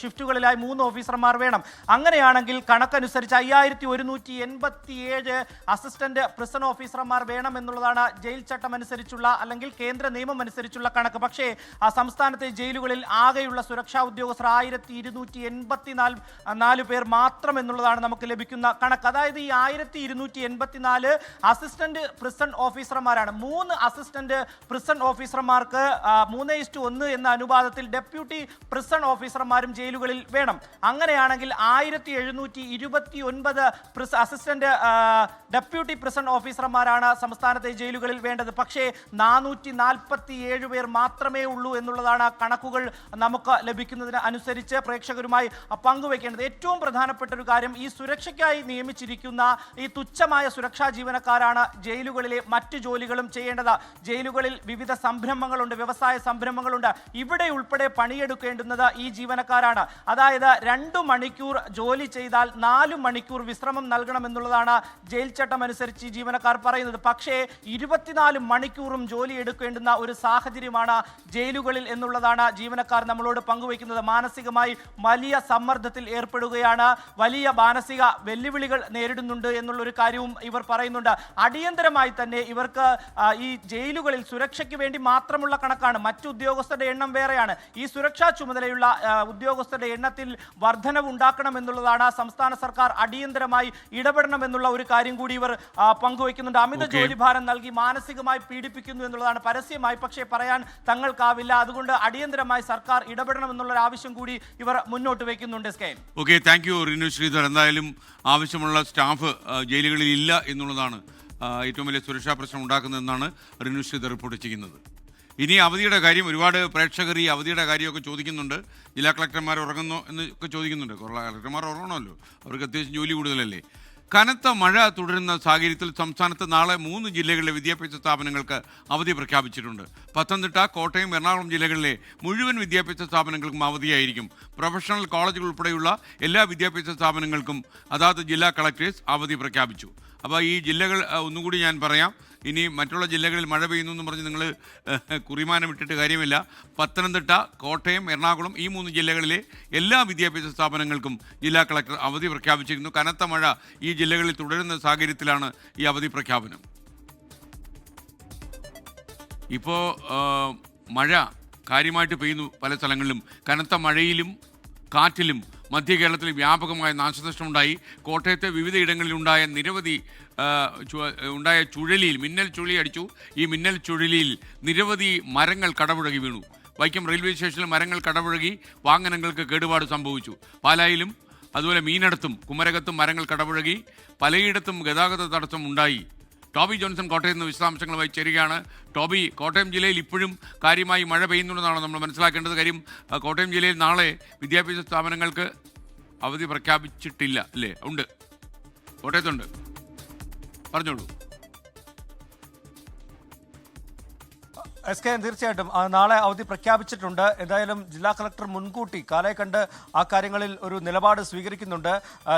ഷിഫ്റ്റുകളിലായി 3 ഓഫീസർമാർ വേണം. അങ്ങനെയാണെങ്കിൽ കണക്കനുസരിച്ച് 5187 അസിസ്റ്റന്റ് പ്രിസൺ ഓഫീസർമാർ വേണം എന്നുള്ളതാണ് ജയിൽ ചട്ടം അനുസരിച്ചുള്ള അല്ലെങ്കിൽ കേന്ദ്ര നിയമം അനുസരിച്ചുള്ള കണക്ക്. പക്ഷേ സംസ്ഥാനത്തെ ജയിലുകളിൽ ആകെയുള്ള സുരക്ഷാ ഉദ്യോഗസ്ഥർ 1284 പേർ മാത്രം എന്നുള്ളതാണ് നമുക്ക് ലഭിക്കുന്ന കണക്ക്. അതായത് ഈ 1284 അസിസ്റ്റന്റ് പ്രിസൺ ഓഫീസർമാരാണ്. 3 അസിസ്റ്റന്റ് പ്രിസൺ ഓഫീസർമാർക്ക് 3:1 എന്ന അനുപാതത്തിൽ ഡെപ്യൂട്ടി പ്രിസൺ ഓഫീസർമാരും ജയിലുകളിൽ വേണം. അങ്ങനെയാണെങ്കിൽ 1729 അസിസ്റ്റന്റ് ഡെപ്യൂട്ടി പ്രിസൺ ഓഫീസർമാരാണ് സംസ്ഥാനത്തെ ജയിലുകളിൽ വേണ്ടത്. പക്ഷേ 447 പേർ മാത്രമേ ഉള്ളൂ എന്നുള്ളതാണ് കണക്കുകൾ നമുക്ക് ലഭിക്കുന്നതിന് അനുസരിച്ച് പ്രേക്ഷകരുമായി പങ്കുവയ്ക്കേണ്ടത്. ഏറ്റവും പ്രധാനപ്പെട്ട ഒരു കാര്യം, ഈ സുരക്ഷയ്ക്കായി നിയമിച്ചിരിക്കുന്ന ഈ തുച്ഛമായ സുരക്ഷാ ജീവനക്കാരാണ് ജയിലുകളിലെ മറ്റു ജോലികളും ചെയ്യേണ്ടത്. ജയിലുകളിൽ വിവിധ സംരംഭങ്ങളുണ്ട്, വ്യവസായ സംരംഭങ്ങളുണ്ട്. ഇവിടെ ഉൾപ്പെടെ പണിയെടുക്കേണ്ടുന്നത് ഈ ജീവനക്കാരാണ്. അതായത് 2 മണിക്കൂർ ജോലി ചെയ്താൽ 4 മണിക്കൂർ വിശ്രമം നൽകണമെന്നുള്ളതാണ് ജയിൽ ചട്ടം അനുസരിച്ച് ഈ ജീവനക്കാർ പറയുന്നത്. പക്ഷേ 24 മണിക്കൂറും ജോലി എടുക്കേണ്ടുന്ന ഒരു സാഹചര്യമാണ് ജയിലുകളിൽ എന്നുള്ളതാണ് ജീവനക്കാർ നമ്മളോട് പങ്കുവയ്ക്കുന്നത്. മാനസികമായി വലിയ സമ്മർദ്ദത്തിൽ ഏർപ്പെടുകയാണ്, വലിയ മാനസിക വെല്ലുവിളികൾ നേരിടുന്നുണ്ട് എന്നുള്ളൊരു കാര്യവും ഇവർ പറയുന്നുണ്ട്. അടിയന്തരമായി തന്നെ ഇവർക്ക് ഈ ജയിലുകളിൽ സുരക്ഷയ്ക്ക് വേണ്ടി മാത്രമുള്ള കണക്കാണ്, മറ്റു ഉദ്യോഗസ്ഥരുടെ എണ്ണം വേറെയാണ്. ഈ സുരക്ഷാ ചുമതലയുള്ള ഉദ്യോഗസ്ഥരുടെ എണ്ണത്തിൽ വർധനവ് ഉണ്ടാക്കണം എന്നുള്ളതാണ്. സംസ്ഥാന സർക്കാർ അടിയന്തരമായി ഇടപെടണമെന്നുള്ള ഒരു കാര്യം കൂടി ഇവർ പങ്കുവയ്ക്കുന്നുണ്ട്. അമിത ജോലിഭാരം നൽകി മാനസികമായി പീഡിപ്പിക്കുന്നു എന്നുള്ളതാണ് പരസ്യമായി, പക്ഷേ പറയാൻ തങ്ങൾക്കാവില്ല. അതുകൊണ്ട് അടിയന്തരമായി സർക്കാർ ഇടപെടണമെന്നുള്ള ഒരു ആവശ്യം കൂടി ഇവർ മുന്നോട്ട് വയ്ക്കുന്നുണ്ട്. സ്കൈൻ. Okay, thank you Rinu Sreedhar. എന്തായാലും ആവശ്യമുള്ള സ്റ്റാഫ് ജയിലുകളിൽ ഇല്ല എന്നുള്ളതാണ് ഏറ്റവും വലിയ സുരക്ഷാ പ്രശ്നം ഉണ്ടാക്കുന്നതെന്നാണ് റിനു ശ്രീധർ റിപ്പോർട്ട് ചെയ്യുന്നത്. ഇനി അവധിയുടെ കാര്യം, ഒരുപാട് പ്രേക്ഷകർ ഈ അവധിയുടെ കാര്യമൊക്കെ ചോദിക്കുന്നുണ്ട്. ജില്ലാ കളക്ടർമാർ ഉറങ്ങുന്നോ എന്നൊക്കെ ചോദിക്കുന്നുണ്ട്. കളക്ടർമാർ ഉറങ്ങണമല്ലോ, അവർക്ക് അത്യാവശ്യം ജോലി കൂടുതലല്ലേ. കനത്ത മഴ തുടരുന്ന സാഹചര്യത്തിൽ സംസ്ഥാനത്ത് നാളെ 3 ജില്ലകളിലെ വിദ്യാഭ്യാസ സ്ഥാപനങ്ങൾക്ക് അവധി പ്രഖ്യാപിച്ചിട്ടുണ്ട്. പത്തനംതിട്ട, കോട്ടയം, എറണാകുളം ജില്ലകളിലെ മുഴുവൻ വിദ്യാഭ്യാസ സ്ഥാപനങ്ങൾക്കും അവധിയായിരിക്കും. പ്രൊഫഷണൽ കോളേജുകൾ ഉൾപ്പെടെയുള്ള എല്ലാ വിദ്യാഭ്യാസ സ്ഥാപനങ്ങൾക്കും അതാത് ജില്ലാ കളക്ടേഴ്സ് അവധി പ്രഖ്യാപിച്ചു. അപ്പോൾ ഈ ജില്ലകൾ ഒന്നുകൂടി ഞാൻ പറയാം. ഇനി മറ്റുള്ള ജില്ലകളിൽ മഴ പെയ്യുന്നു എന്ന് പറഞ്ഞ് നിങ്ങൾ കുറിമാനം ഇട്ടിട്ട് കാര്യമില്ല. പത്തനംതിട്ട, കോട്ടയം, എറണാകുളം ഈ 3 ജില്ലകളിലെ എല്ലാ വിദ്യാഭ്യാസ സ്ഥാപനങ്ങൾക്കും ജില്ലാ കളക്ടർ അവധി പ്രഖ്യാപിച്ചിരുന്നു. കനത്ത മഴ ഈ ജില്ലകളിൽ തുടരുന്ന സാഹചര്യത്തിലാണ് ഈ അവധി പ്രഖ്യാപനം. ഇപ്പോൾ മഴ കാര്യമായിട്ട് പെയ്യുന്നു പല സ്ഥലങ്ങളിലും. കനത്ത മഴയിലും കാറ്റിലും മധ്യ കേരളത്തിൽ വ്യാപകമായ നാശനഷ്ടമുണ്ടായി. കോട്ടയത്തെ വിവിധയിടങ്ങളിൽ ഉണ്ടായ ചുഴലിയിൽ, മിന്നൽ ചുഴലി അടിച്ചു. ഈ മിന്നൽ ചുഴലിയിൽ നിരവധി മരങ്ങൾ കടപുഴകി വീണു. വൈക്കം റെയിൽവേ സ്റ്റേഷനിൽ മരങ്ങൾ കടപുഴകി വാഹനങ്ങൾക്ക് കേടുപാട് സംഭവിച്ചു. പാലായിലും അതുപോലെ മീനടത്തും കുമരകത്തും മരങ്ങൾ കടപുഴകി. പലയിടത്തും ഗതാഗത തടസ്സം ഉണ്ടായി. ടോബി ജോൺസൺ കോട്ടയത്ത് നിന്ന് വിശദാംശങ്ങളുമായി ചേരുകയാണ്. ടോബി, കോട്ടയം ജില്ലയിൽ ഇപ്പോഴും കാര്യമായി മഴ പെയ്യുന്നുണ്ടെന്നാണ് നമ്മൾ മനസ്സിലാക്കേണ്ടത്. കാര്യം കോട്ടയം ജില്ലയിൽ നാളെ വിദ്യാഭ്യാസ സ്ഥാപനങ്ങൾക്ക് അവധി പ്രഖ്യാപിച്ചിട്ടില്ല അല്ലേ? ഉണ്ട്, കോട്ടയത്തുണ്ട്, പറഞ്ഞോളൂ. SK തീർച്ചയായിട്ടും നാളെ അവധി പ്രഖ്യാപിച്ചിട്ടുണ്ട്. എന്തായാലും ജില്ലാ കളക്ടർ മുൻകൂട്ടി കാലയെ കണ്ട് ആ കാര്യങ്ങളിൽ ഒരു നിലപാട് സ്വീകരിക്കുന്നുണ്ട്.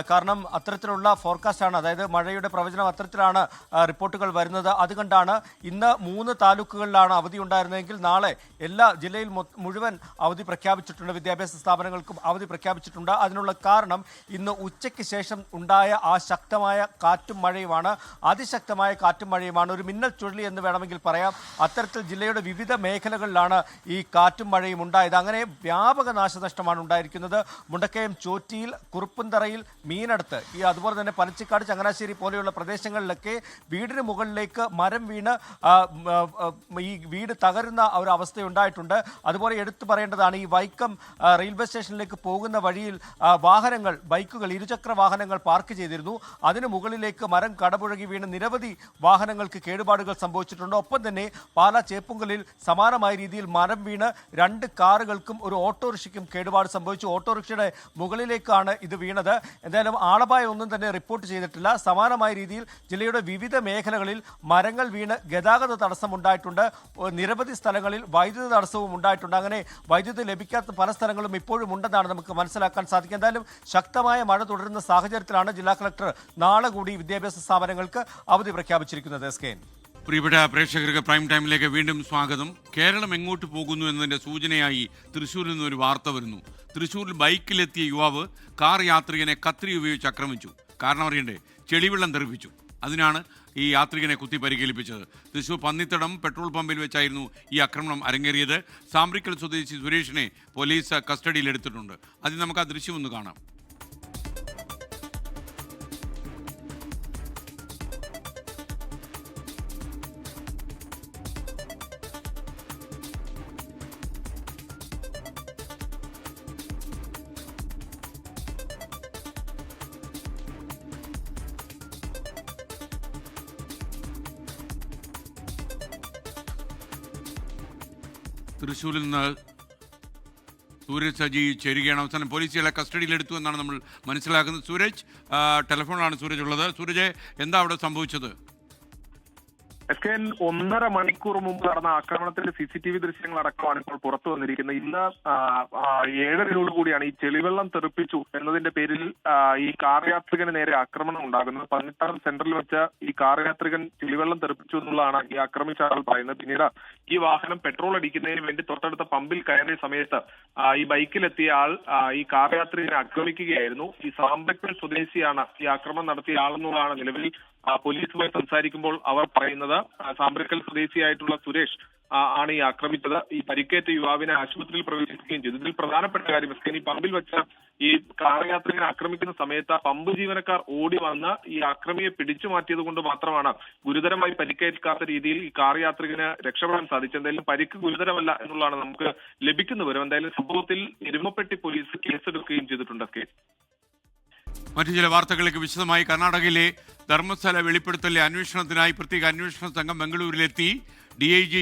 കാരണം അത്തരത്തിലുള്ള ഫോർകാസ്റ്റാണ്, അതായത് മഴയുടെ പ്രവചനം അത്തരത്തിലാണ് റിപ്പോർട്ടുകൾ വരുന്നത്. അതുകൊണ്ടാണ് ഇന്ന് 3 താലൂക്കുകളിലാണ് അവധി ഉണ്ടായിരുന്നതെങ്കിൽ നാളെ എല്ലാ ജില്ലയിൽ മുഴുവൻ അവധി പ്രഖ്യാപിച്ചിട്ടുണ്ട്. വിദ്യാഭ്യാസ സ്ഥാപനങ്ങൾക്കും അവധി പ്രഖ്യാപിച്ചിട്ടുണ്ട്. അതിനുള്ള കാരണം ഇന്ന് ഉച്ചയ്ക്ക് ശേഷം ഉണ്ടായ ആ ശക്തമായ കാറ്റും മഴയുമാണ്. അതിശക്തമായ കാറ്റും മഴയുമാണ്. ഒരു മിന്നൽ ചുഴലി എന്ന് വേണമെങ്കിൽ പറയാം. അത്തരത്തിൽ ജില്ലയുടെ വിവിധ മേഖലകളിലാണ് ഈ കാറ്റും മഴയും ഉണ്ടായത്. അങ്ങനെ വ്യാപക നാശനഷ്ടമാണ് ഉണ്ടായിരിക്കുന്നത്. മുണ്ടക്കയം, ചോറ്റിയിൽ, കുറുപ്പന്തറയിൽ, മീനടത്ത്, അതുപോലെ തന്നെ പനച്ചിക്കാട്, ചങ്ങനാശ്ശേരി പോലെയുള്ള പ്രദേശങ്ങളിലൊക്കെ വീടിന് മുകളിലേക്ക് മരം വീണ് ഈ വീട് തകരുന്ന ഒരു അവസ്ഥയുണ്ടായിട്ടുണ്ട്. അതുപോലെ എടുത്തു പറയേണ്ടതാണ്, ഈ വൈക്കം റെയിൽവേ സ്റ്റേഷനിലേക്ക് പോകുന്ന വഴിയിൽ വാഹനങ്ങൾ, ബൈക്കുകൾ, ഇരുചക്ര വാഹനങ്ങൾ പാർക്ക് ചെയ്തിരുന്നു. അതിന് മുകളിലേക്ക് മരം കടപുഴകി വീണ് നിരവധി വാഹനങ്ങൾക്ക് കേടുപാടുകൾ സംഭവിച്ചിട്ടുണ്ട്. ഒപ്പം തന്നെ പാലാ ചേപ്പുങ്കലിൽ സമാനമായ രീതിയിൽ മരം വീണ് 2 കാറുകൾക്കും ഒരു ഓട്ടോറിക്ഷയ്ക്കും കേടുപാട് സംഭവിച്ചു. ഓട്ടോറിക്ഷയുടെ മുകളിലേക്കാണ് ഇത് വീണത്. എന്തായാലും ആളപായം ഒന്നും തന്നെ റിപ്പോർട്ട് ചെയ്തിട്ടില്ല. സമാനമായ രീതിയിൽ ജില്ലയുടെ വിവിധ മേഖലകളിൽ മരങ്ങൾ വീണ് ഗതാഗത തടസ്സം ഉണ്ടായിട്ടുണ്ട്. നിരവധി സ്ഥലങ്ങളിൽ വൈദ്യുതി തടസ്സവും ഉണ്ടായിട്ടുണ്ട്. അങ്ങനെ വൈദ്യുതി ലഭിക്കാത്ത പല സ്ഥലങ്ങളും ഇപ്പോഴും ഉണ്ടെന്നാണ് നമുക്ക് മനസ്സിലാക്കാൻ സാധിക്കുക. എന്തായാലും ശക്തമായ മഴ തുടരുന്ന സാഹചര്യത്തിലാണ് ജില്ലാ കളക്ടർ നാളെ കൂടി വിദ്യാഭ്യാസ സ്ഥാപനങ്ങൾക്ക് അവധി പ്രഖ്യാപിച്ചിരിക്കുന്നത്. പ്രിയപ്പെട്ട പ്രേക്ഷകർക്ക് പ്രൈം ടൈമിലേക്ക് വീണ്ടും സ്വാഗതം. കേരളം എങ്ങോട്ട് പോകുന്നു എന്നതിൻ്റെ സൂചനയായി തൃശ്ശൂരിൽ നിന്നൊരു വാർത്ത വരുന്നു. തൃശ്ശൂരിൽ ബൈക്കിലെത്തിയ യുവാവ് കാർ യാത്രികനെ കത്രി ഉപയോഗിച്ച് ആക്രമിച്ചു. കാരണം അറിയണ്ടേ, ചെളിവെള്ളം തെറിപ്പിച്ചു. അതിനാണ് ഈ യാത്രികനെ കുത്തി പരിക്കേൽപ്പിച്ചത്. തൃശൂർ പന്നിത്തടം പെട്രോൾ പമ്പിൽ വെച്ചായിരുന്നു ഈ ആക്രമണം അരങ്ങേറിയത്. സാമ്പ്രിക്കൽ സ്വദേശി സുരേഷിനെ പോലീസ് കസ്റ്റഡിയിലെടുത്തിട്ടുണ്ട്. അതിൽ നമുക്ക് ആ ദൃശ്യം ഒന്ന് കാണാം. തൃശ്ശൂരിൽ നിന്ന് സൂരജ് സജി ചേരുകയാണ്. അവസാനം പോലീസ് ഇയാളെ കസ്റ്റഡിയിലെടുത്തു എന്നാണ് നമ്മൾ മനസ്സിലാക്കുന്നത്. സൂരജ്, ടെലിഫോണിലാണ് സൂരജ് ഉള്ളത്. സൂരജ്, എന്താ അവിടെ സംഭവിച്ചത്? SKN 1.5 മണിക്കൂർ മുമ്പ് നടന്ന ആക്രമണത്തിന്റെ CCTV ദൃശ്യങ്ങൾ അടക്കമാണ് ഇപ്പോൾ പുറത്തു വന്നിരിക്കുന്നത്. ഇന്ന് 7:30 കൂടിയാണ് ഈ ചെളിവെള്ളം തെറിപ്പിച്ചു എന്നതിന്റെ പേരിൽ ഈ കാർ യാത്രികന് നേരെ ആക്രമണം ഉണ്ടാകുന്നത്. പന്നിത്തടം സെന്ററിൽ വെച്ച് ഈ കാർ യാത്രികൻ ചെളിവെള്ളം തെറിപ്പിച്ചു എന്നുള്ളതാണ് ഈ ആക്രമിച്ച ആൾ പറയുന്നത്. പിന്നീട് ഈ വാഹനം പെട്രോൾ അടിക്കുന്നതിന് വേണ്ടി തൊട്ടടുത്ത പമ്പിൽ കയറിയ സമയത്ത് ഈ ബൈക്കിലെത്തിയ ആൾ ഈ കാർ യാത്രികനെ ആക്രമിക്കുകയായിരുന്നു. ഈ സാമ്പക്കൽ സ്വദേശിയാണ് ഈ ആക്രമണം നടത്തിയ ആളെന്നുള്ളതാണ് നിലവിൽ പോലീസുമായി സംസാരിക്കുമ്പോൾ അവർ പറയുന്നത്. സാമ്പ്രക്കൽ സ്വദേശിയായിട്ടുള്ള സുരേഷ് ആണ് ഈ ആക്രമിച്ചത്. ഈ പരിക്കേറ്റ യുവാവിനെ ആശുപത്രിയിൽ പ്രവേശിപ്പിക്കുകയും ചെയ്തു. ഇതിൽ പ്രധാനപ്പെട്ട കാര്യം ഈ പമ്പിൽ വെച്ച ഈ കാർ യാത്രികനെ ആക്രമിക്കുന്ന സമയത്ത് പമ്പ് ജീവനക്കാർ ഓടി വന്ന് ഈ ആക്രമിയെ പിടിച്ചു മാറ്റിയത് കൊണ്ട് മാത്രമാണ് ഗുരുതരമായി പരിക്കേൽക്കാത്ത രീതിയിൽ ഈ കാർ യാത്രികന് രക്ഷപ്പെടാൻ സാധിച്ചത്. എന്തായാലും പരിക്ക് ഗുരുതരമല്ല എന്നുള്ളതാണ് നമുക്ക് ലഭിക്കുന്ന വിവരം. എന്തായാലും സംഭവത്തിൽ എരുമപ്പെട്ടി പോലീസ് കേസെടുക്കുകയും ചെയ്തിട്ടുണ്ട്. മറ്റു ചില വാർത്തകളിലേക്ക് വിശദമായി. കർണാടകയിലെ ധർമ്മസ്ഥല വെളിപ്പെടുത്തലിലെ അന്വേഷണത്തിനായി പ്രത്യേക അന്വേഷണ സംഘം ബംഗളൂരുവിലെത്തി. DIG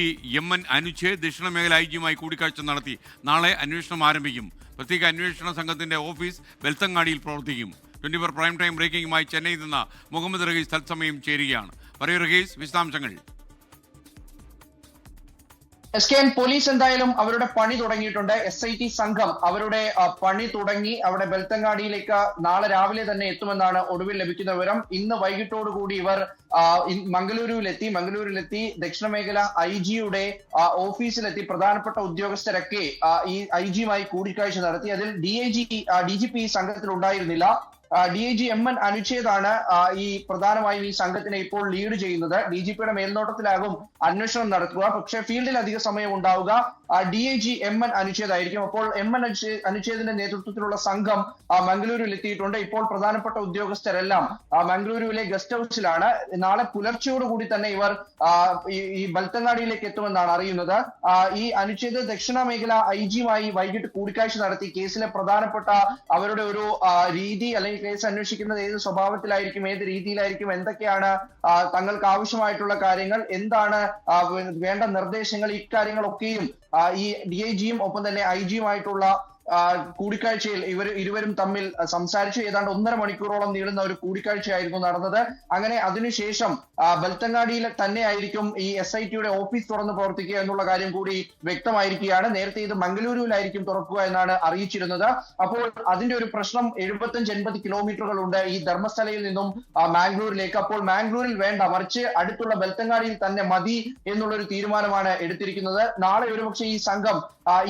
MN അനുച്ഛേദ് ദക്ഷിണ മേഖല IG കൂടിക്കാഴ്ച നടത്തി. നാളെ അന്വേഷണം ആരംഭിക്കും. പ്രത്യേക അന്വേഷണ സംഘത്തിന്റെ ഓഫീസ് വെൽത്തങ്ങാടിയിൽ പ്രവർത്തിക്കും. 24 പ്രൈം ടൈം ബ്രേക്കിംഗുമായി ചെന്നൈയിൽ നിന്ന് മുഹമ്മദ് റഹീസ് തത്സമയം ചേരുകയാണ്. പറയൂ റഹീസ്, വിശദാംശങ്ങൾ. SKN പോലീസ് എന്തായാലും അവരുടെ പണി തുടങ്ങിയിട്ടുണ്ട്. SIT സംഘം അവരുടെ പണി തുടങ്ങി. അവിടെ ബെൽത്തങ്ങാടിയിലേക്ക് നാളെ രാവിലെ തന്നെ എത്തുമെന്നാണ് ഒടുവിൽ ലഭിക്കുന്ന വിവരം. ഇന്ന് വൈകിട്ടോടുകൂടി ഇവർ മംഗളൂരുവിലെത്തി ദക്ഷിണ മേഖല IG ഓഫീസിലെത്തി പ്രധാനപ്പെട്ട ഉദ്യോഗസ്ഥരൊക്കെ ഈ IG കൂടിക്കാഴ്ച നടത്തി. അതിൽ DGP സംഘത്തിൽ ഉണ്ടായിരുന്നില്ല. DIG MN അനുച്ഛേദാണ് ഈ പ്രധാനമായും ഈ സംഘത്തിനെ ഇപ്പോൾ ലീഡ് ചെയ്യുന്നത്. DGPയുടെ മേൽനോട്ടത്തിലാകും അന്വേഷണം നടത്തുക. പക്ഷേ ഫീൽഡിൽ അധിക സമയം ഉണ്ടാവുക DIG MN അനുച്ഛേദായിരിക്കും. അപ്പോൾ MN അനുച്ഛേദിന്റെ നേതൃത്വത്തിലുള്ള സംഘം മംഗളൂരുവിൽ എത്തിയിട്ടുണ്ട്. ഇപ്പോൾ പ്രധാനപ്പെട്ട ഉദ്യോഗസ്ഥരെല്ലാം മംഗളൂരുവിലെ ഗസ്റ്റ് ഹൗസിലാണ്. നാളെ പുലർച്ചയോടുകൂടി തന്നെ ഇവർ ഈ ബൽത്തങ്ങാടിയിലേക്ക് എത്തുമെന്നാണ് അറിയുന്നത്. ഈ അനുച്ഛേദ ദക്ഷിണ മേഖല IG വൈകിട്ട് കൂടിക്കാഴ്ച നടത്തി കേസിലെ പ്രധാനപ്പെട്ട അവരുടെ ഒരു രീതി അല്ലെങ്കിൽ കേസ് അന്വേഷിക്കുന്നത് ഏത് സ്വഭാവത്തിലായിരിക്കും, ഏത് രീതിയിലായിരിക്കും, എന്തൊക്കെയാണ് തങ്ങൾക്ക് ആവശ്യമായിട്ടുള്ള കാര്യങ്ങൾ, എന്താണ് വേണ്ട നിർദ്ദേശങ്ങൾ, ഇക്കാര്യങ്ങളൊക്കെയും ഈ DIGയും ഒപ്പം തന്നെ IG കൂടിക്കാഴ്ചയിൽ ഇരുവരും തമ്മിൽ സംസാരിച്ചു. ഏതാണ്ട് 1.5 മണിക്കൂറോളം നീളുന്ന ഒരു കൂടിക്കാഴ്ചയായിരുന്നു നടന്നത്. അങ്ങനെ അതിനുശേഷം ബൽത്തങ്ങാടിയിൽ തന്നെയായിരിക്കും ഈ SITയുടെ ഓഫീസ് തുറന്ന് പ്രവർത്തിക്കുക എന്നുള്ള കാര്യം കൂടി വ്യക്തമായിരിക്കുകയാണ്. നേരത്തെ ഇത് മംഗളൂരുവിലായിരിക്കും തുറക്കുക എന്നാണ് അറിയിച്ചിരുന്നത്. അപ്പോൾ അതിന്റെ ഒരു പ്രശ്നം 75-80 കിലോമീറ്ററുകൾ ഉണ്ട് ഈ ധർമ്മസ്ഥലയിൽ നിന്നും മാംഗ്ലൂരിലേക്ക്. അപ്പോൾ മാംഗ്ലൂരിൽ വേണ്ട, മറിച്ച് അടുത്തുള്ള ബൽത്തങ്ങാടിയിൽ തന്നെ മതി എന്നുള്ളൊരു തീരുമാനമാണ് എടുത്തിരിക്കുന്നത്. നാളെ ഒരുപക്ഷെ ഈ സംഘം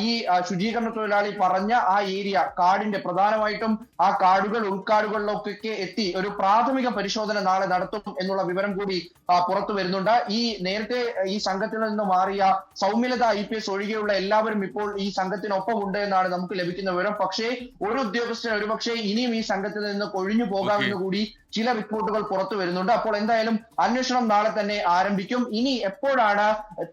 ഈ ശുചീകരണ തൊഴിലാളി പറഞ്ഞ ആ ഏരിയ കാടിന്റെ പ്രധാനമായിട്ടും ആ കാടുകൾ ഉൾക്കാടുകളിലൊക്കെ എത്തി ഒരു പ്രാഥമിക പരിശോധന നാളെ നടത്തും എന്നുള്ള വിവരം കൂടി പുറത്തു വരുന്നുണ്ട്. ഈ നേരത്തെ ഈ സംഘത്തിൽ നിന്ന് മാറിയ സൗമ്യലത IPS ഒഴികെയുള്ള എല്ലാവരും ഇപ്പോൾ ഈ സംഘത്തിനൊപ്പം ഉണ്ട് എന്നാണ് നമുക്ക് ലഭിക്കുന്ന വിവരം. പക്ഷേ ഒരു ഉദ്യോഗസ്ഥൻ ഒരുപക്ഷെ ഇനിയും ഈ സംഘത്തിൽ നിന്ന് കൊഴിഞ്ഞു പോകാമെന്ന് കൂടി ചില റിപ്പോർട്ടുകൾ പുറത്തു വരുന്നുണ്ട്. അപ്പോൾ എന്തായാലും അന്വേഷണം നാളെ തന്നെ ആരംഭിക്കും. ഇനി എപ്പോഴാണ്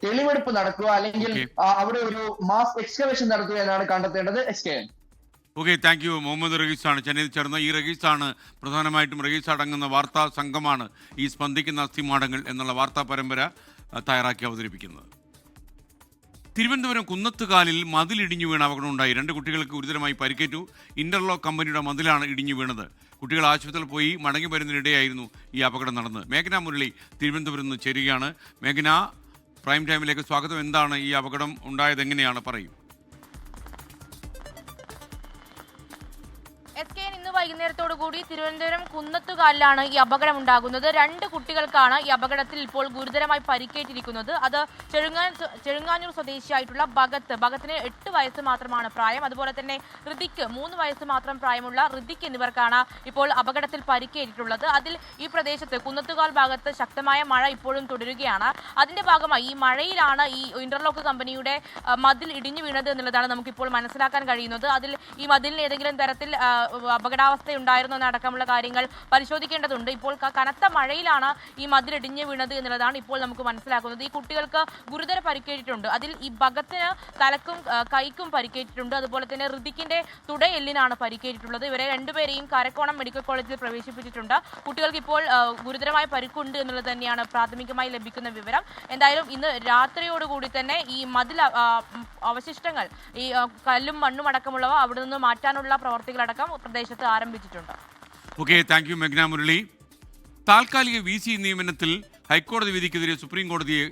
തെളിവെടുപ്പ് നടക്കുക അല്ലെങ്കിൽ അവിടെ ഒരു മാസ് എക്സ്കവേഷൻ നടത്തുക എന്നാണ് കണ്ടെത്തേണ്ടത്. Okay, thank you. മുഹമ്മദ് റഹീസാണ് ചെന്നൈയിൽ ചേർന്ന. ഈ റഹീസാണ് പ്രധാനമായിട്ടും റഹീസ് അടങ്ങുന്ന വാർത്താ സംഘമാണ് ഈ സ്പന്ദിക്കുന്ന അസ്ഥിമാടങ്ങൾ എന്നുള്ള വാർത്താ പരമ്പര തയ്യാറാക്കി അവതരിപ്പിക്കുന്നത്. തിരുവനന്തപുരം കുന്നത്തുകാലിൽ മതിലിടിഞ്ഞു വീണ അപകടം ഉണ്ടായി. 2 കുട്ടികൾക്ക് ഗുരുതരമായി പരിക്കേറ്റു. ഇന്റർലോക്ക് കമ്പനിയുടെ മതിലാണ് ഇടിഞ്ഞു വീണത്. കുട്ടികൾ ആശുപത്രിയിൽ പോയി മടങ്ങി വരുന്നതിനിടെയായിരുന്നു ഈ അപകടം നടന്നത്. മേഘന മുരളി തിരുവനന്തപുരം നിന്ന് ചേരുകയാണ്. മേഘന, പ്രൈം ടൈമിലേക്ക് സ്വാഗതം. എന്താണ് ഈ അപകടം ഉണ്ടായത്, എങ്ങനെയാണ് പറയൂ? SKN ഇന്ന് വൈകുന്നേരത്തോടുകൂടി തിരുവനന്തപുരം കുന്നത്തുകാലിലാണ് ഈ അപകടം ഉണ്ടാകുന്നത്. 2 കുട്ടികൾക്കാണ് ഈ അപകടത്തിൽ ഇപ്പോൾ ഗുരുതരമായി പരിക്കേറ്റിരിക്കുന്നത്. അത് ചെറുങ്ങാനൂർ സ്വദേശിയായിട്ടുള്ള ഭഗത്തിന് 8 വയസ്സ് മാത്രമാണ് പ്രായം. അതുപോലെ തന്നെ ഋതിക്ക് 3 വയസ്സ് മാത്രം പ്രായമുള്ള ഋതിക്ക് എന്നിവർക്കാണ് ഇപ്പോൾ അപകടത്തിൽ പരിക്കേറ്റിട്ടുള്ളത്. അതിൽ ഈ പ്രദേശത്ത് കുന്നത്തുകാൽ ഭാഗത്ത് ശക്തമായ മഴ ഇപ്പോഴും തുടരുകയാണ്. അതിന്റെ ഭാഗമായി ഈ മഴയിലാണ് ഈ ഇന്റർലോക്ക് കമ്പനിയുടെ മതിൽ ഇടിഞ്ഞു വീണത് എന്നുള്ളതാണ് നമുക്കിപ്പോൾ മനസ്സിലാക്കാൻ കഴിയുന്നത്. അതിൽ ഈ മതിലിന് ഏതെങ്കിലും തരത്തിൽ അപകടാവസ്ഥ ഉണ്ടായിരുന്നോ എന്നടക്കമുള്ള കാര്യങ്ങൾ പരിശോധിക്കേണ്ടതുണ്ട്. ഇപ്പോൾ കനത്ത മഴയിലാണ് ഈ മതിൽ ഇടിഞ്ഞു വീണത് എന്നുള്ളതാണ് ഇപ്പോൾ നമുക്ക് മനസ്സിലാക്കുന്നത്. ഈ കുട്ടികൾക്ക് ഗുരുതര പരിക്കേറ്റിട്ടുണ്ട്. അതിൽ ഈ ഭഗത്തിന് തലക്കും കൈക്കും പരിക്കേറ്റിട്ടുണ്ട്. അതുപോലെ തന്നെ ഋതിക്കിന്റെ തുടയെല്ലിനാണ് പരിക്കേറ്റിട്ടുള്ളത്. ഇവരെ 2 പേരെയും കാരക്കോണം മെഡിക്കൽ കോളേജിൽ പ്രവേശിപ്പിച്ചിട്ടുണ്ട്. കുട്ടികൾക്ക് ഇപ്പോൾ ഗുരുതരമായ പരിക്കുണ്ട് എന്നുള്ളത് തന്നെയാണ് പ്രാഥമികമായി ലഭിക്കുന്ന വിവരം. എന്തായാലും ഇന്ന് രാത്രിയോടുകൂടി തന്നെ ഈ മതിൽ അവശിഷ്ടങ്ങൾ, ഈ കല്ലും മണ്ണും അടക്കമുള്ളവ അവിടെ നിന്ന് മാറ്റാനുള്ള പ്രവർത്തികളടക്കം പ്രദേശത്ത് ആരംഭിച്ചിട്ടുണ്ട്. ഓക്കെ, താങ്ക് യു മെഗ്ന മുരളി. താൽക്കാലിക VC നിയമനത്തിൽ ഹൈക്കോടതി വിധിക്കെതിരെ സുപ്രീം കോടതിയെ